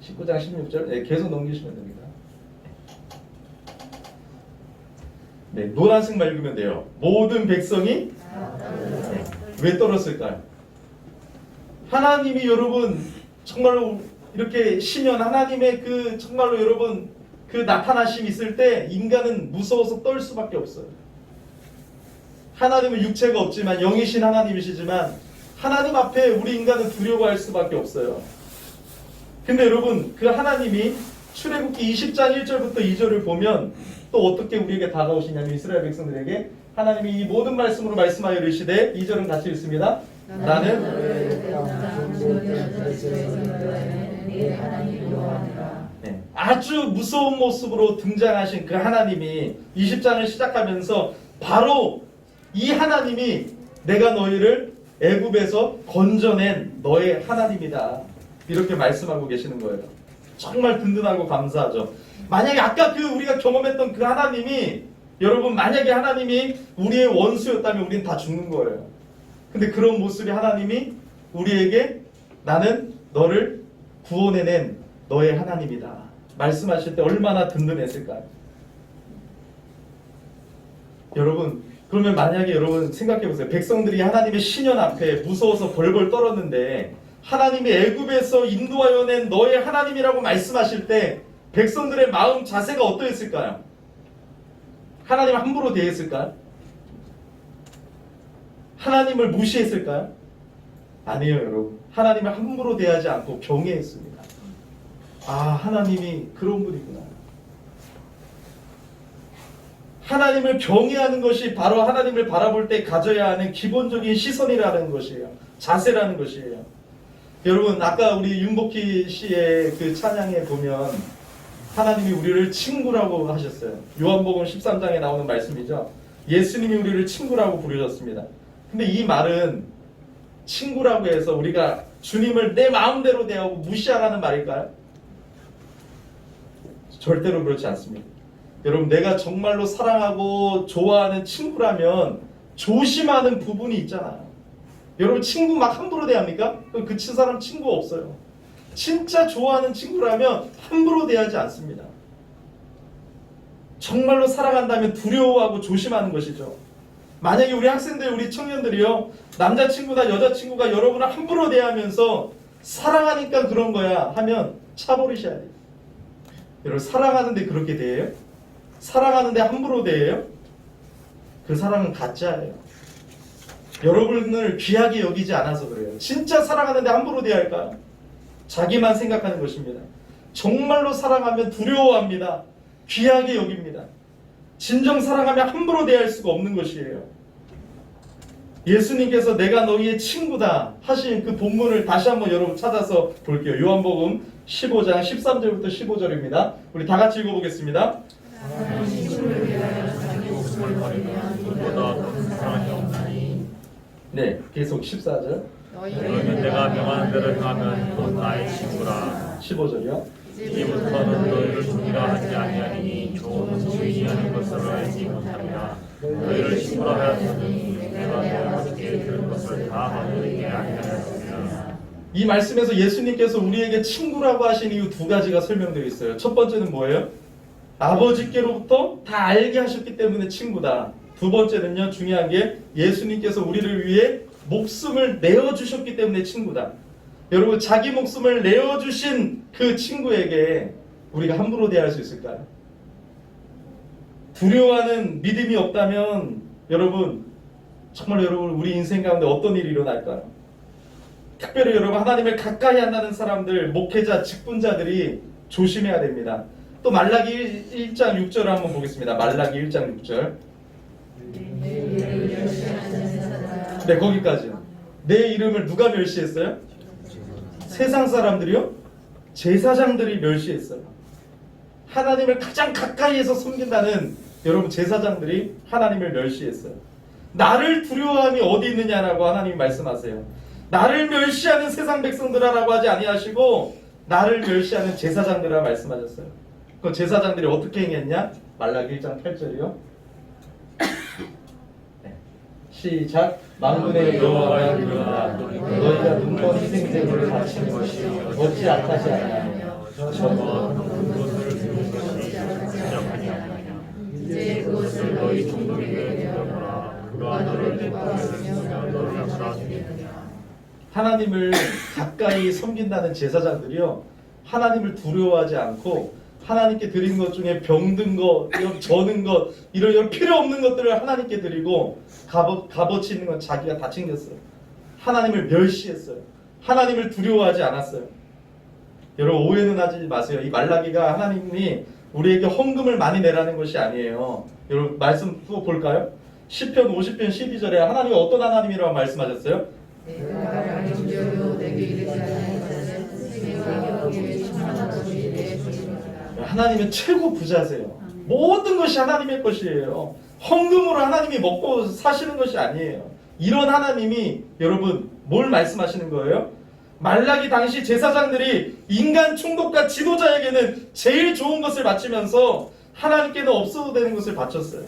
19장 16절 네, 계속 넘기시면 됩니다. 네, 노란색만 읽으면 돼요. 모든 백성이 왜 떨었을까요? 하나님이 여러분 정말로 이렇게 시면 하나님의 그 정말로 여러분 그 나타나심이 있을 때 인간은 무서워서 떨 수밖에 없어요. 하나님은 육체가 없지만 영이신 하나님이시지만 하나님 앞에 우리 인간은 두려워할 수밖에 없어요. 근데 여러분 그 하나님이 출애굽기 20장 1절부터 2절을 보면 또 어떻게 우리에게 다가오시냐면 이스라엘 백성들에게 하나님이 이 모든 말씀으로 말씀하여 이르시되 2절은 같이 읽습니다. 나는 네, 아주 무서운 모습으로 등장하신 그 하나님이 20장을 시작하면서 바로 이 하나님이 내가 너희를 애굽에서 건져낸 너의 하나님이다. 이렇게 말씀하고 계시는 거예요. 정말 든든하고 감사하죠. 만약에 아까 우리가 경험했던 그 하나님이, 여러분 만약에 하나님이 우리의 원수였다면 우리는 다 죽는 거예요. 근데 그런 모습이 하나님이 우리에게 나는 너를 구원해낸 너의 하나님이다 말씀하실 때 얼마나 든든했을까요? 여러분, 그러면 만약에 여러분 생각해 보세요. 백성들이 하나님의 신현 앞에 무서워서 벌벌 떨었는데 하나님이 애굽에서 인도하여 낸 너의 하나님이라고 말씀하실 때 백성들의 마음 자세가 어떠했을까요? 하나님 함부로 대했을까요? 하나님을 무시했을까요? 아니에요, 여러분. 하나님을 함부로 대하지 않고 경외했습니다. 아, 하나님이 그런 분이구나. 하나님을 경외하는 것이 바로 하나님을 바라볼 때 가져야 하는 기본적인 시선이라는 것이에요. 자세라는 것이에요. 여러분, 아까 우리 윤복희 씨의 그 찬양에 보면 하나님이 우리를 친구라고 하셨어요. 요한복음 13장에 나오는 말씀이죠. 예수님이 우리를 친구라고 부르셨습니다. 근데 이 말은 친구라고 해서 우리가 주님을 내 마음대로 대하고 무시하라는 말일까요? 절대로 그렇지 않습니다. 여러분, 내가 정말로 사랑하고 좋아하는 친구라면 조심하는 부분이 있잖아요. 여러분, 친구 막 함부로 대합니까? 그 사람 친구 없어요. 진짜 좋아하는 친구라면 함부로 대하지 않습니다. 정말로 사랑한다면 두려워하고 조심하는 것이죠. 만약에 우리 학생들, 우리 청년들이요, 남자친구나 여자친구가 여러분을 함부로 대하면서 사랑하니까 그런 거야 하면 차버리셔야 돼요. 여러분, 사랑하는데 그렇게 대해요? 사랑하는데 함부로 대해요? 그 사랑은 가짜예요. 여러분을 귀하게 여기지 않아서 그래요. 진짜 사랑하는데 함부로 대할까요? 자기만 생각하는 것입니다. 정말로 사랑하면 두려워합니다. 귀하게 여깁니다. 진정 사랑하면 함부로 대할 수가 없는 것이에요. 예수님께서 내가 너희의 친구다 하신 그 본문을 다시 한번 여러분 찾아서 볼게요. 요한복음 15장 13절부터 15절입니다. 우리 다 같이 읽어보겠습니다.
하나님 친구를 위하여 자기 목숨을 버리면 이보다 더 큰 사랑이 없나니.
네, 계속 14절.
너희는 내가 명하는 대로 행하면 곧 나의 친구라.
15절이요.
이제부터는 너희를 종이라 하지 아니하니 좋은 주인이 하는 것을 알지 못하며 너희를 친구라 하였으니 내가 너희에게 들은 것을 다 너희에게 알려주었으나.
이 말씀에서 예수님께서 우리에게 친구라고 하신 이유 두 가지가 설명되어 있어요. 첫 번째는 뭐예요? 아버지께로부터 다 알게 하셨기 때문에 친구다. 두 번째는요, 중요한 게 예수님께서 우리를 위해 목숨을 내어주셨기 때문에 친구다. 여러분, 자기 목숨을 내어주신 그 친구에게 우리가 함부로 대할 수 있을까요? 두려워하는 믿음이 없다면 여러분, 정말 여러분 우리 인생 가운데 어떤 일이 일어날까요? 특별히 여러분, 하나님을 가까이 한다는 사람들, 목회자, 직분자들이 조심해야 됩니다. 또 말라기 1장 6절을 한번 보겠습니다. 말라기 1장 6절. 네, 거기까지요. 내 이름을 누가 멸시했어요? 세상 사람들이요? 제사장들이 멸시했어요. 하나님을 가장 가까이에서 섬긴다는 여러분 제사장들이 하나님을 멸시했어요. 나를 두려워함이 어디 있느냐라고 하나님이 말씀하세요. 나를 멸시하는 세상 백성들아라고 하지 아니하시고 나를 멸시하는 제사장들아 말씀하셨어요. 그 제사장들이 어떻게 행했냐? 말라기 1장 8절이요. 시작. 만군의 여호와가 이르노라 너희가 눈먼 희생제물을 바치는 것이 어찌 악하지 않냐며 저거
그것을 드는 것이 지적하지 아니하냐.
이제 그것을 너희 종족에게 되어보라.
그가 너를 기뻐하시며 너를 약속하시겠느냐.
하나님을 가까이 섬긴다는 제사장들이요, 하나님을 두려워하지 않고 하나님께 드린 것 중에 병든 것, 저는 것, 이런 필요 없는 것들을 하나님께 드리고 값어치 있는 건 자기가 다 챙겼어요. 하나님을 멸시했어요. 하나님을 두려워하지 않았어요. 여러분, 오해는 하지 마세요. 이 말라기가 하나님이 우리에게 헌금을 많이 내라는 것이 아니에요. 여러분, 말씀 또 볼까요? 시편 50편 12절에 하나님이 어떤 하나님이라고 말씀하셨어요?
내가 영적으로 내게 이르지 않는 것은 내가 거기에 충만한 것이 내 것입니다.
하나님은 최고 부자세요. 모든 것이 하나님의 것이에요. 헌금으로 하나님이 먹고 사시는 것이 아니에요. 이런 하나님이 여러분 뭘 말씀하시는 거예요? 말라기 당시 제사장들이 인간 충동과 지도자에게는 제일 좋은 것을 바치면서 하나님께는 없어도 되는 것을 바쳤어요.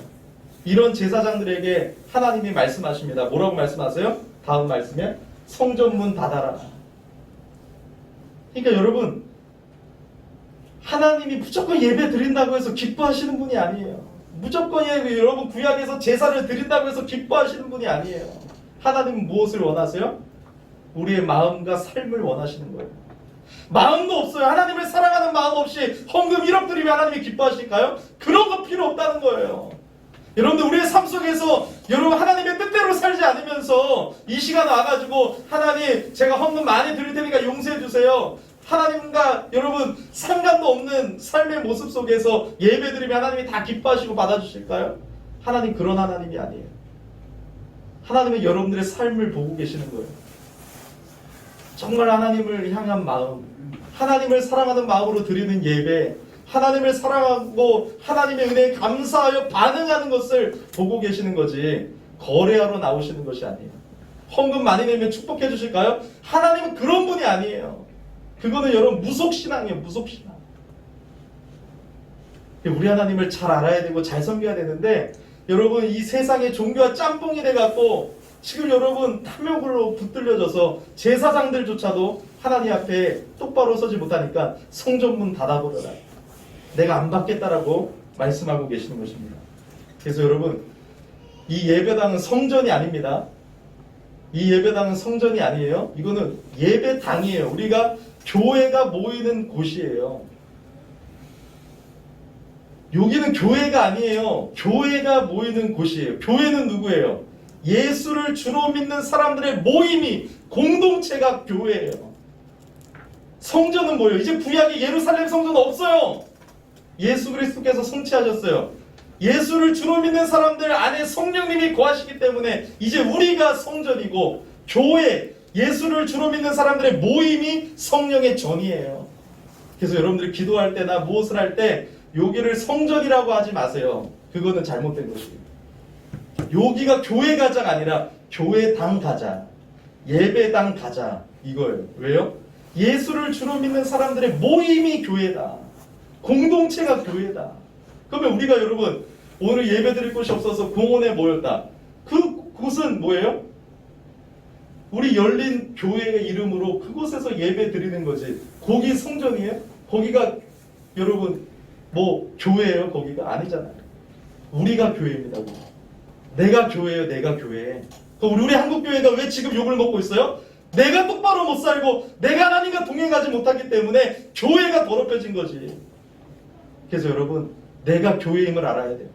이런 제사장들에게 하나님이 말씀하십니다. 뭐라고 말씀하세요? 다음 말씀에 성전문 닫아라. 그러니까 여러분, 하나님이 무조건 예배 드린다고 해서 기뻐하시는 분이 아니에요. 무조건 여러분 구약에서 제사를 드린다고 해서 기뻐하시는 분이 아니에요. 하나님은 무엇을 원하세요? 우리의 마음과 삶을 원하시는 거예요. 마음도 없어요. 하나님을 사랑하는 마음 없이 헌금 1억 드리면 하나님이 기뻐하실까요? 그런 거 필요 없다는 거예요. 여러분들 우리의 삶 속에서 여러분 하나님의 뜻대로 살지 않으면서 이 시간 와가지고 하나님 제가 헌금 많이 드릴 테니까 용서해 주세요. 하나님과 여러분 상관도 없는 삶의 모습 속에서 예배 드리면 하나님이 다 기뻐하시고 받아주실까요? 하나님 그런 하나님이 아니에요. 하나님은 여러분들의 삶을 보고 계시는 거예요. 정말 하나님을 향한 마음, 하나님을 사랑하는 마음으로 드리는 예배, 하나님을 사랑하고 하나님의 은혜에 감사하여 반응하는 것을 보고 계시는 거지 거래하러 나오시는 것이 아니에요. 헌금 많이 내면 축복해 주실까요? 하나님은 그런 분이 아니에요. 그거는 여러분 무속신앙이에요. 무속신앙. 우리 하나님을 잘 알아야 되고 잘 섬겨야 되는데 여러분 이 세상의 종교와 짬뽕이 돼갖고 지금 여러분 탐욕으로 붙들려져서 제사장들조차도 하나님 앞에 똑바로 서지 못하니까 성전문 닫아버려라. 내가 안 받겠다라고 말씀하고 계시는 것입니다. 그래서 여러분 이 예배당은 성전이 아닙니다. 이 예배당은 성전이 아니에요. 이거는 예배당이에요. 우리가 교회가 모이는 곳이에요. 여기는 교회가 아니에요. 교회가 모이는 곳이에요. 교회는 누구예요? 예수를 주로 믿는 사람들의 모임이 공동체가 교회예요. 성전은 뭐예요? 이제 구약의 예루살렘 성전은 없어요. 예수 그리스도께서 성취하셨어요. 예수를 주로 믿는 사람들 안에 성령님이 거하시기 때문에 이제 우리가 성전이고 교회, 예수를 주로 믿는 사람들의 모임이 성령의 전이에요. 그래서 여러분들이 기도할 때나 무엇을 할 때 여기를 성전이라고 하지 마세요. 그거는 잘못된 것이에요. 여기가 교회 가자가 아니라 교회당 가자, 예배당 가자 이거예요. 왜요? 예수를 주로 믿는 사람들의 모임이 교회다. 공동체가 교회다. 그러면 우리가 여러분 오늘 예배 드릴 곳이 없어서 공원에 모였다. 그곳은 뭐예요? 우리 열린 교회의 이름으로 그곳에서 예배 드리는 거지. 거기 성전이에요? 거기가 여러분 뭐 교회예요? 거기가 아니잖아요. 우리가 교회입니다. 우리. 내가 교회예요. 내가 교회. 우리 한국교회가 왜 지금 욕을 먹고 있어요? 내가 똑바로 못 살고 내가 하나님과 동행하지 못하기 때문에 교회가 더럽혀진 거지. 그래서 여러분 내가 교회임을 알아야 돼요.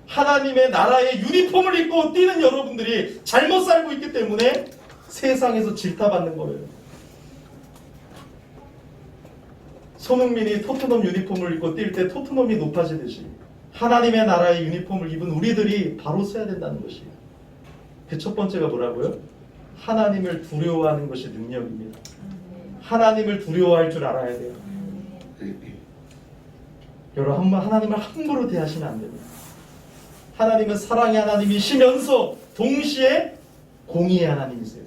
하나님의 나라의 유니폼을 입고 뛰는 여러분들이 잘못 살고 있기 때문에 세상에서 질타받는 거예요. 손흥민이 토트넘 유니폼을 입고 뛸 때 토트넘이 높아지듯이 하나님의 나라의 유니폼을 입은 우리들이 바로 서야 된다는 것이에요. 그 첫 번째가 뭐라고요? 하나님을 두려워하는 것이 능력입니다. 하나님을 두려워할 줄 알아야 돼요. 여러분 하나님을 함부로 대하시면 안 됩니다. 하나님은 사랑의 하나님이시면서 동시에 공의의 하나님이세요.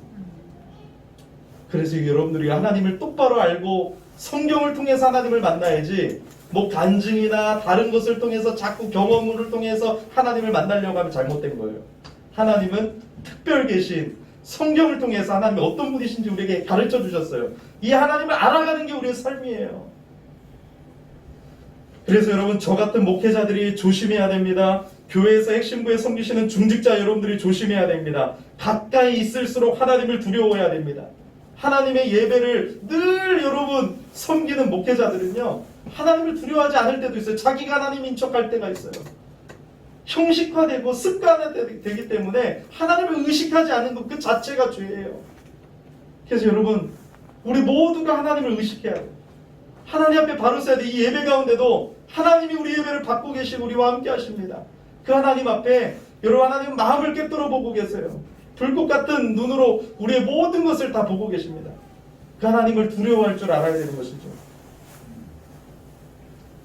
그래서 여러분들이 하나님을 똑바로 알고 성경을 통해서 하나님을 만나야지 뭐 간증이나 다른 것을 통해서 자꾸 경험을 통해서 하나님을 만나려고 하면 잘못된 거예요. 하나님은 특별 계신 성경을 통해서 하나님이 어떤 분이신지 우리에게 가르쳐 주셨어요. 이 하나님을 알아가는 게 우리의 삶이에요. 그래서 여러분 저 같은 목회자들이 조심해야 됩니다. 교회에서 핵심부에 섬기시는 중직자 여러분들이 조심해야 됩니다. 가까이 있을수록 하나님을 두려워해야 됩니다. 하나님의 예배를 늘 여러분 섬기는 목회자들은요 하나님을 두려워하지 않을 때도 있어요. 자기가 하나님인 척할 때가 있어요. 형식화되고 습관화되기 때문에 하나님을 의식하지 않는 것 그 자체가 죄예요. 그래서 여러분 우리 모두가 하나님을 의식해야 돼요. 하나님 앞에 바로 서야 돼. 이 예배 가운데도 하나님이 우리 예배를 받고 계시고 우리와 함께 하십니다. 그 하나님 앞에 여러분 하나님 마음을 꿰뚫어 보고 계세요. 불꽃 같은 눈으로 우리의 모든 것을 다 보고 계십니다. 그 하나님을 두려워할 줄 알아야 되는 것이죠.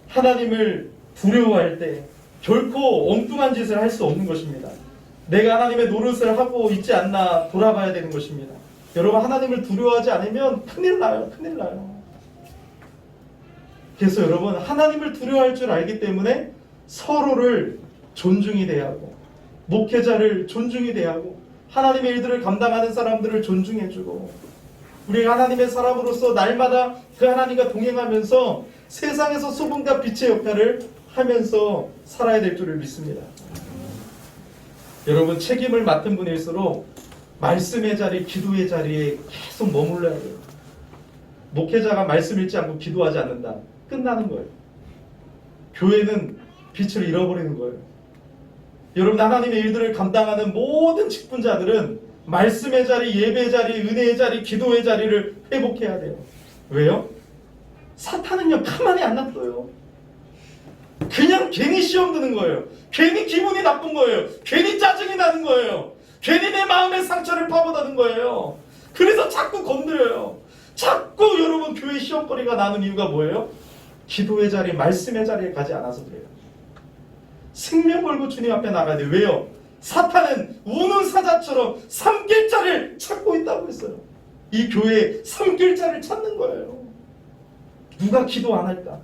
하나님을 두려워할 때 결코 엉뚱한 짓을 할 수 없는 것입니다. 내가 하나님의 노릇을 하고 있지 않나 돌아봐야 되는 것입니다. 여러분, 하나님을 두려워하지 않으면 큰일 나요. 큰일 나요. 그래서 여러분, 하나님을 두려워할 줄 알기 때문에 서로를 존중이 돼야 하고, 목회자를 존중이 돼야 하고, 하나님의 일들을 감당하는 사람들을 존중해주고, 우리가 하나님의 사람으로서 날마다 그 하나님과 동행하면서 세상에서 소금과 빛의 역할을 하면서 살아야 될 줄을 믿습니다. 여러분, 책임을 맡은 분일수록 말씀의 자리, 기도의 자리에 계속 머물러야 돼요. 목회자가 말씀 읽지 않고 기도하지 않는다. 끝나는 거예요. 교회는 빛을 잃어버리는 거예요. 여러분, 하나님의 일들을 감당하는 모든 직분자들은 말씀의 자리, 예배의 자리, 은혜의 자리, 기도의 자리를 회복해야 돼요. 왜요? 사탄은요, 가만히 안 놔둬요. 그냥 괜히 시험 드는 거예요. 괜히 기분이 나쁜 거예요. 괜히 짜증이 나는 거예요. 괜히 내 마음의 상처를 파고다는 거예요. 그래서 자꾸 건드려요. 자꾸 여러분, 교회 시험거리가 나는 이유가 뭐예요? 기도의 자리, 말씀의 자리에 가지 않아서 그래요. 생명 걸고 주님 앞에 나가야 돼요. 왜요? 사탄은 우는 사자처럼 삼킬 자를 찾고 있다고 했어요. 이 교회에 삼킬 자를 찾는 거예요. 누가 기도 안 할까?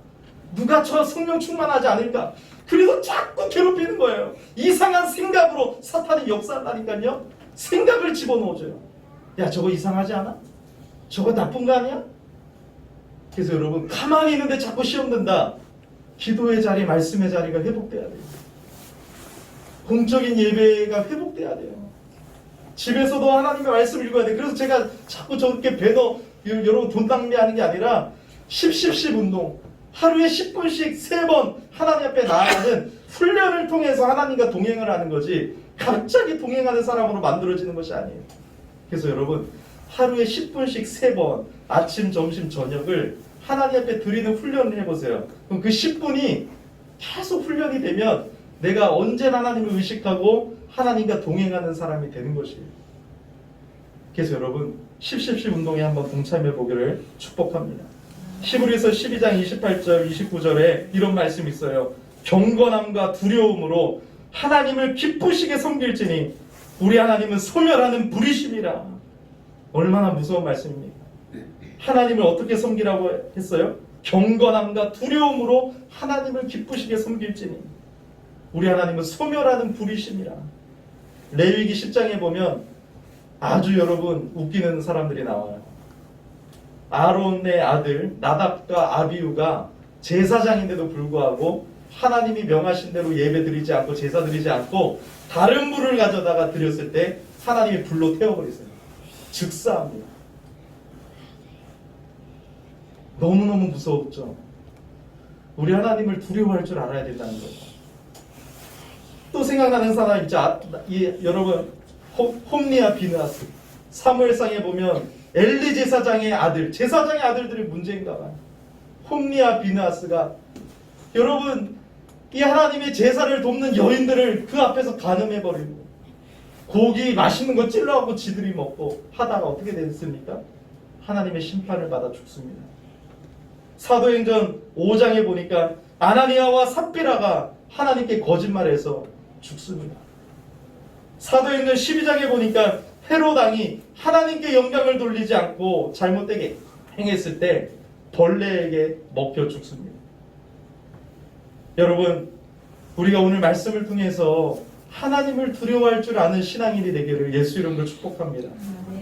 누가 저 성령 충만하지 않을까? 그래서 자꾸 괴롭히는 거예요. 이상한 생각으로 사탄이 역사한다니까요. 생각을 집어넣어줘요. 야, 저거 이상하지 않아? 저거 나쁜 거 아니야? 그래서 여러분, 가만히 있는데 자꾸 시험 든다. 기도의 자리, 말씀의 자리가 회복돼야 돼요. 공적인 예배가 회복돼야 돼요. 집에서도 하나님의 말씀을 읽어야 돼요. 그래서 제가 자꾸 저렇게 배너, 여러분, 돈 낭비하는 게 아니라 10 운동, 하루에 10분씩 3번 하나님 앞에 나아가는 훈련을 통해서 하나님과 동행을 하는 거지, 갑자기 동행하는 사람으로 만들어지는 것이 아니에요. 그래서 여러분, 하루에 10분씩 3번 아침, 점심, 저녁을 하나님 앞에 드리는 훈련을 해보세요. 그럼 그 10분이 계속 훈련이 되면 내가 언제나 하나님을 의식하고 하나님과 동행하는 사람이 되는 것이에요. 그래서 여러분, 10 운동에 한번 동참해 보기를 축복합니다. 히브리서 12장 28절 29절에 이런 말씀이 있어요. 경건함과 두려움으로 하나님을 기쁘시게 섬길지니 우리 하나님은 소멸하는 불이심이라. 얼마나 무서운 말씀입니까? 하나님을 어떻게 섬기라고 했어요? 경건함과 두려움으로 하나님을 기쁘시게 섬길지니 우리 하나님은 소멸하는 불이심이라. 레위기 10장에 보면 아주 여러분 웃기는 사람들이 나와요. 아론의 아들 나답과 아비후가 제사장인데도 불구하고 하나님이 명하신 대로 예배 드리지 않고 제사 드리지 않고 다른 불을 가져다가 드렸을 때 하나님이 불로 태워버리세요. 즉사합니다. 너무너무 무서웠죠. 우리 하나님을 두려워할 줄 알아야 된다는 거예요. 또 생각나는 사람 있죠. 여러분, 홈리와 비느하스. 사무엘상에 보면 엘리 제사장의 아들, 제사장의 아들들이 문제인가 봐요. 홈리와 비느하스가, 여러분, 이 하나님의 제사를 돕는 여인들을 그 앞에서 간음해버리고 고기 맛있는 거 찔러갖고 지들이 먹고 하다가 어떻게 됐습니까? 하나님의 심판을 받아 죽습니다. 사도행전 5장에 보니까 아나니아와 삽비라가 하나님께 거짓말해서 죽습니다. 사도행전 12장에 보니까 헤롯 왕이 하나님께 영광을 돌리지 않고 잘못되게 행했을 때 벌레에게 먹혀 죽습니다. 여러분, 우리가 오늘 말씀을 통해서 하나님을 두려워할 줄 아는 신앙인이 되기를 예수 이름으로 축복합니다.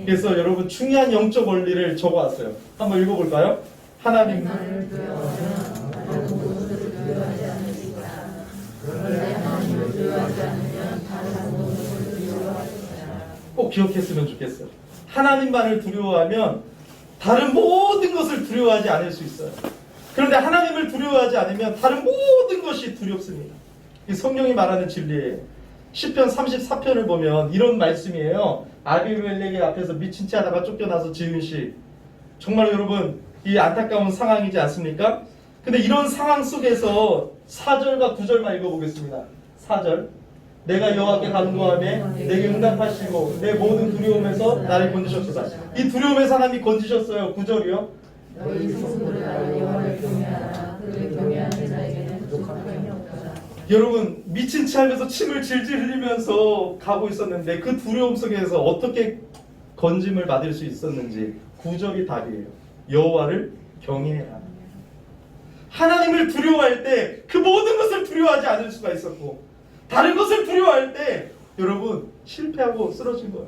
그래서 여러분, 중요한 영적 원리를 적어왔어요. 한번 읽어볼까요? 하나님을
두려워하면 다른 무엇을 두려워하지 않으시라. 그런데 하나님을 두려워하지 않으면 다른 무엇을 두려워하시라.
꼭 기억했으면 좋겠어요. 하나님만을 두려워하면 다른 모든 것을 두려워하지 않을 수 있어요. 그런데 하나님을 두려워하지 않으면 다른 모든 것이 두렵습니다. 이 성경이 말하는 진리예요. 시편 34편을 보면 이런 말씀이에요. 아비멜렉의 앞에서 미친 채 하다가 쫓겨나서 지은 시. 정말 여러분, 이 안타까운 상황이지 않습니까? 근데 이런 상황 속에서 4절과 9절만 읽어보겠습니다. 4절. 내가 여호와께 간구하며 내게 응답하시고 내 모든 두려움에서 나를 건지셨도다. 이 두려움에서 하나님이 건지셨어요. 9절이요.
너희 스스로가 여호와를 경외하라. 그를 경외하는 자에게는 부족함이 없도다.
여러분, 미친 체 하면서 침을 질질 흘리면서 가고 있었는데 그 두려움 속에서 어떻게 건짐을 받을 수 있었는지 9절이 답이에요. 여호와를 경외해라. 하나님을 두려워할 때 그 모든 것을 두려워하지 않을 수가 있었고, 다른 것을 두려워할 때 여러분 실패하고 쓰러진 거예요.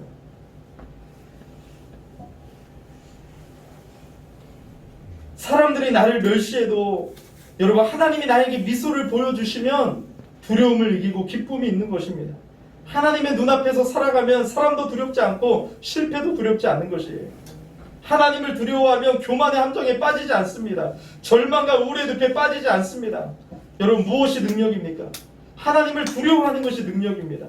사람들이 나를 멸시해도 여러분 하나님이 나에게 미소를 보여주시면 두려움을 이기고 기쁨이 있는 것입니다. 하나님의 눈앞에서 살아가면 사람도 두렵지 않고 실패도 두렵지 않는 것이에요. 하나님을 두려워하면 교만의 함정에 빠지지 않습니다. 절망과 우울의 늪에 빠지지 않습니다. 여러분 무엇이 능력입니까? 하나님을 두려워하는 것이 능력입니다.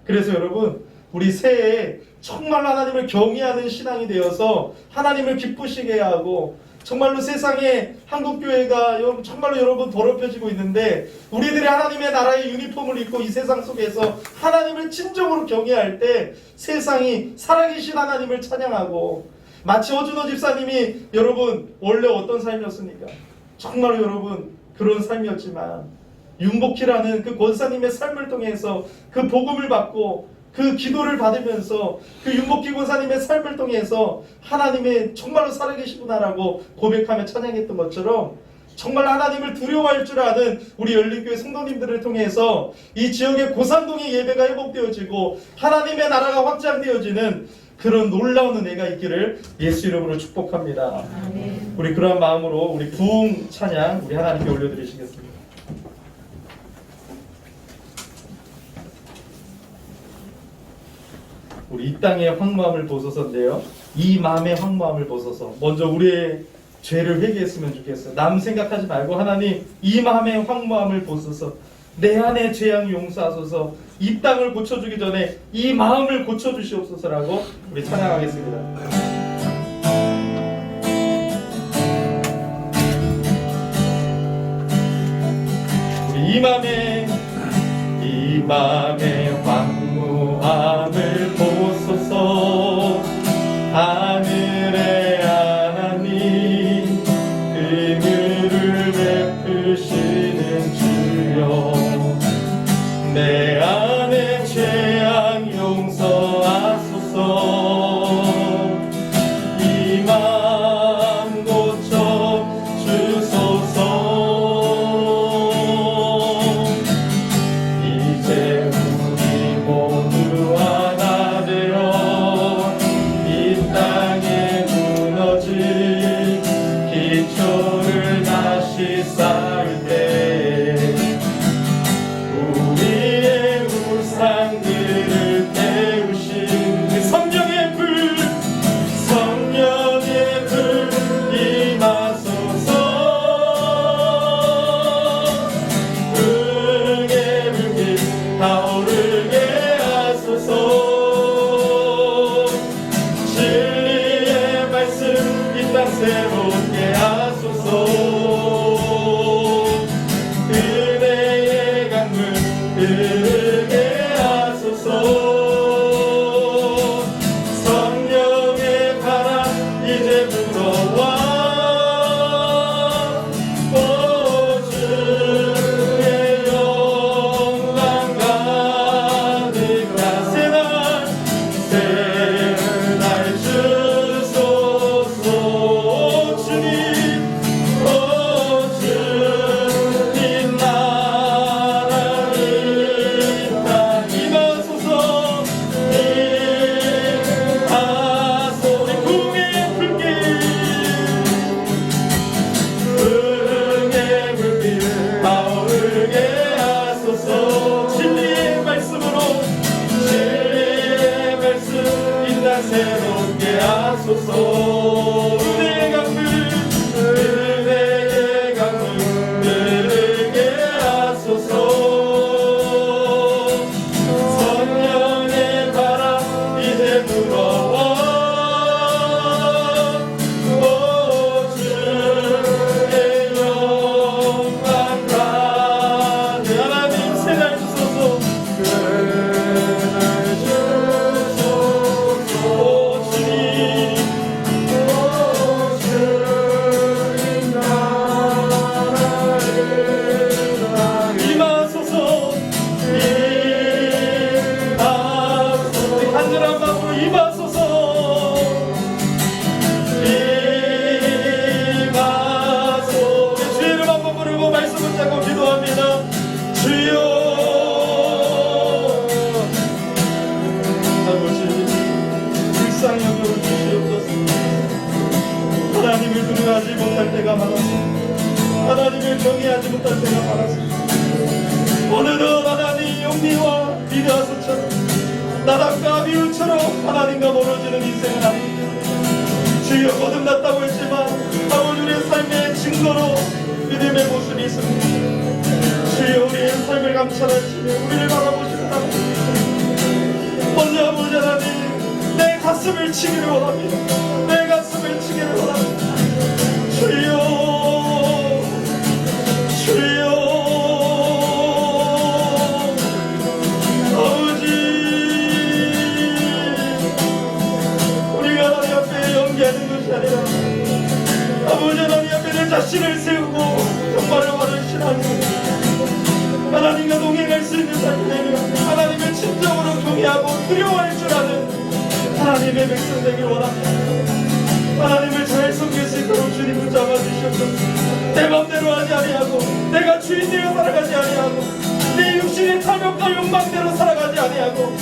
그래서 여러분 우리 새해에 정말 하나님을 경외하는 신앙이 되어서 하나님을 기쁘시게 하고, 정말로 세상에 한국교회가 정말로 여러분 더럽혀지고 있는데 우리들이 하나님의 나라의 유니폼을 입고 이 세상 속에서 하나님을 진정으로 경외할 때 세상이 살아계신 하나님을 찬양하고, 마치 허준호 집사님이 여러분 원래 어떤 삶이었습니까? 정말로 여러분 그런 삶이었지만 윤복희라는 그 권사님의 삶을 통해서 그 복음을 받고 그 기도를 받으면서 그 윤복희 권사님의 삶을 통해서 하나님의 정말로 살아계시구나라고 고백하며 찬양했던 것처럼, 정말 하나님을 두려워할 줄 아는 우리 열린교회 성도님들을 통해서 이 지역의 고산동의 예배가 회복되어지고 하나님의 나라가 확장되어지는 그런 놀라운 은혜가 있기를 예수 이름으로 축복합니다. 우리 그러한 마음으로 우리 부흥 찬양 우리 하나님께 올려드리시겠습니다. 우리 이 땅의 황무함을 보소서인데요, 이 마음의 황무함을 보소서. 먼저 우리의 죄를 회개했으면 좋겠어요. 남 생각하지 말고 하나님 이 마음의 황무함을 보소서. 내 안의 죄악 용서하소서. 이 땅을 고쳐주기 전에 이 마음을 고쳐주시옵소서라고 우리 찬양하겠습니다. 우리 이 맘의 황무함을 보소서. 하늘의 하나님 긍휼을 베푸시는 주여, 내 안의 죄악 용서하소서. 이 맘 고쳐 주소서. 이제 우리 모두 하나 되어 이 땅에 무너진 기초를 다시 쌓을 때 우리의 우상들을 태우신 그 성령의 불 임하소서. 불의 불길 타오르게 하소서. 진리의 말씀 이 땅 새롭게 하소서. 은혜의 강물 흐르게 하소서. 성령의 바람 이제 불어와. 오 주의 영광 가득한 새날 주소서. 주님 오 주님 나라를 다 임하소서. 임하소서. 궁의 불길 타오르게 하소서. 진리의 말씀으로 진리의 말씀 이 땅 새롭게 하소서. 은혜의 강물 흐르게 하소서. 성령의 바람 이제 불어와. 오 주의 영광 가득 하나님 새날 주소서. 새날 주소서. 오 주님 때가 많았습니다. 하나님을 경외하지 못할 때가 많았습니다. 오늘은 하나님 영리와 미드아스처럼 나답과 아비후처럼 하나님과 멀어지는 인생은 아닙니다. 주여 거듭났다고 했지만 아버지 우리의 삶의 증거로 믿음의 모습이 있습니다. 주여 우리의 삶을 감찰하시며 우리를 바라보시는 하나님, 먼저 아버지 하나님 내 가슴을 치기를 원합니다. 내 가슴을 치기를 원합니다. 주여 아버지, 우리가 하나님 앞에 연기하는 것이 아니라 아버지 하나님 앞에 내 자신을 세우고 정말로 바르신 하나님, 하나님과 동행할 수 있는 삶이 되며 하나님을 진정으로 경외하고 두려워할 줄 아는 하나님의 백성 되길 원합니다. 하나님을 잘 섬길 수 있도록 주님 붙잡아 주시옵소서. 내 맘대로 하지 아니하고 내가 주인 되어 살아가지 아니하고 내 육신의 탐욕과 욕망대로 살아가지 아니하고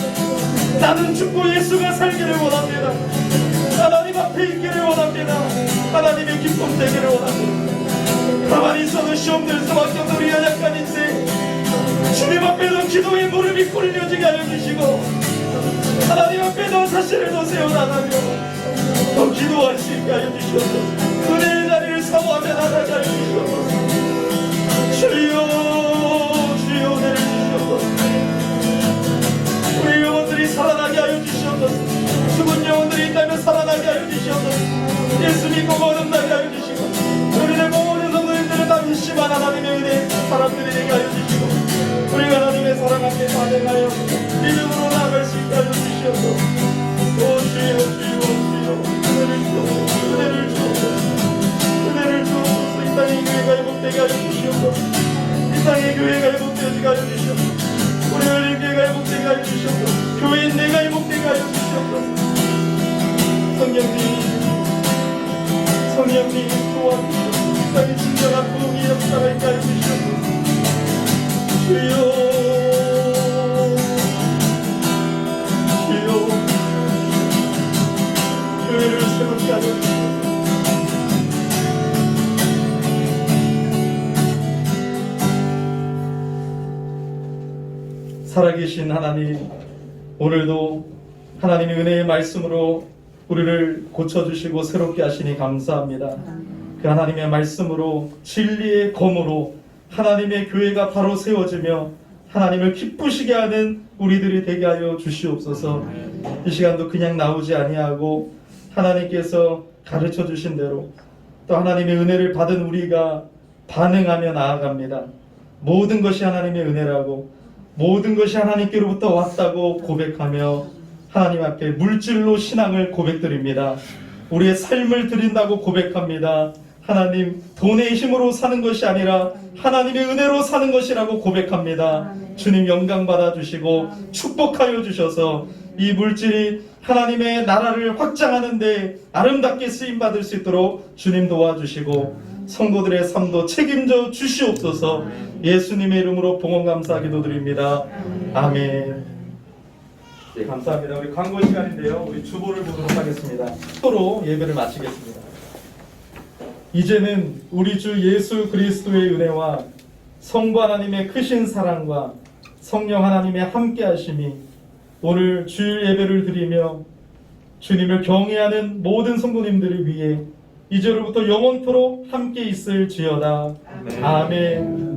나는 죽고 예수가 살기를 원합니다. 하나님 앞에 있기를 원합니다. 하나님의 기쁨 되기를 원합니다. 가만히 있어도 시험 될 수밖에 없는 우리 연약한 인생, 주님 앞에서 기도의 무릎이 꿇려지게 하여 주시고 하나님 앞에 더 자신을 더 세워나가며 더 기도할 수 있게 하여 주시옵소서. 은혜의 자리를 사모하며 나가게 하여 주시옵소서. 주여 주여 은혜를 주시옵소서. 우리 영혼들이 살아나게 하여 주시옵소서. 죽은 영혼들이 있다면 살아나게 하여 주시옵소서. 예수 믿고 거듭나게 하여 주시고 우리의 모든 성도님들은 다 믿지만 하나님의 은혜 사람들이 되게 하여 주시고 우리가 하나님의 사랑 앞에 반응하여 믿음으로 나아갈 수 있게 하여 주시옵소서. 오 주여 주여 주여 은혜를 주옵소서. 은혜를 주옵소서. 이 땅의 교회가 회복되게 하여 주시옵소서. 이 땅의 교회가 회복되게 하여 주시옵소서. 우리 열린교회가 회복되게 하여 주시옵소서. 교회인 내가 회복되게 하여 주시옵소서. 성령님 도와주시옵소서. 이 땅의 진정한 부흥의 역사가 있게 하여 주시옵소서. 주여 교회를 새롭게 하여 주시옵소서. 살아계신 하나님, 오늘도 하나님의 은혜의 말씀으로 우리를 고쳐주시고 새롭게 하시니 감사합니다. 그 하나님의 말씀으로 진리의 검으로 하나님의 교회가 바로 세워지며 하나님을 기쁘시게 하는 우리들이 되게 하여 주시옵소서. 이 시간도 그냥 나오지 아니하고 하나님께서 가르쳐 주신 대로 또 하나님의 은혜를 받은 우리가 반응하며 나아갑니다. 모든 것이 하나님의 은혜라고 모든 것이 하나님께로부터 왔다고 고백하며 하나님 앞에 물질로 신앙을 고백드립니다. 우리의 삶을 드린다고 고백합니다. 하나님, 돈의 힘으로 사는 것이 아니라 하나님의 은혜로 사는 것이라고 고백합니다. 주님 영광 받아주시고 축복하여 주셔서 이 물질이 하나님의 나라를 확장하는 데 아름답게 쓰임받을 수 있도록 주님 도와주시고 성도들의 삶도 책임져 주시옵소서. 예수님의 이름으로 봉헌 감사 기도드립니다. 아멘. 네, 감사합니다. 우리 광고 시간인데요. 우리 주보를 보도록 하겠습니다. 서로 예배를 마치겠습니다. 이제는 우리 주 예수 그리스도의 은혜와 성부 하나님의 크신 사랑과 성령 하나님의 함께하심이 오늘 주일 예배를 드리며 주님을 경외하는 모든 성도님들을 위해 이제로부터 영원토록 함께 있을지어다. 아멘.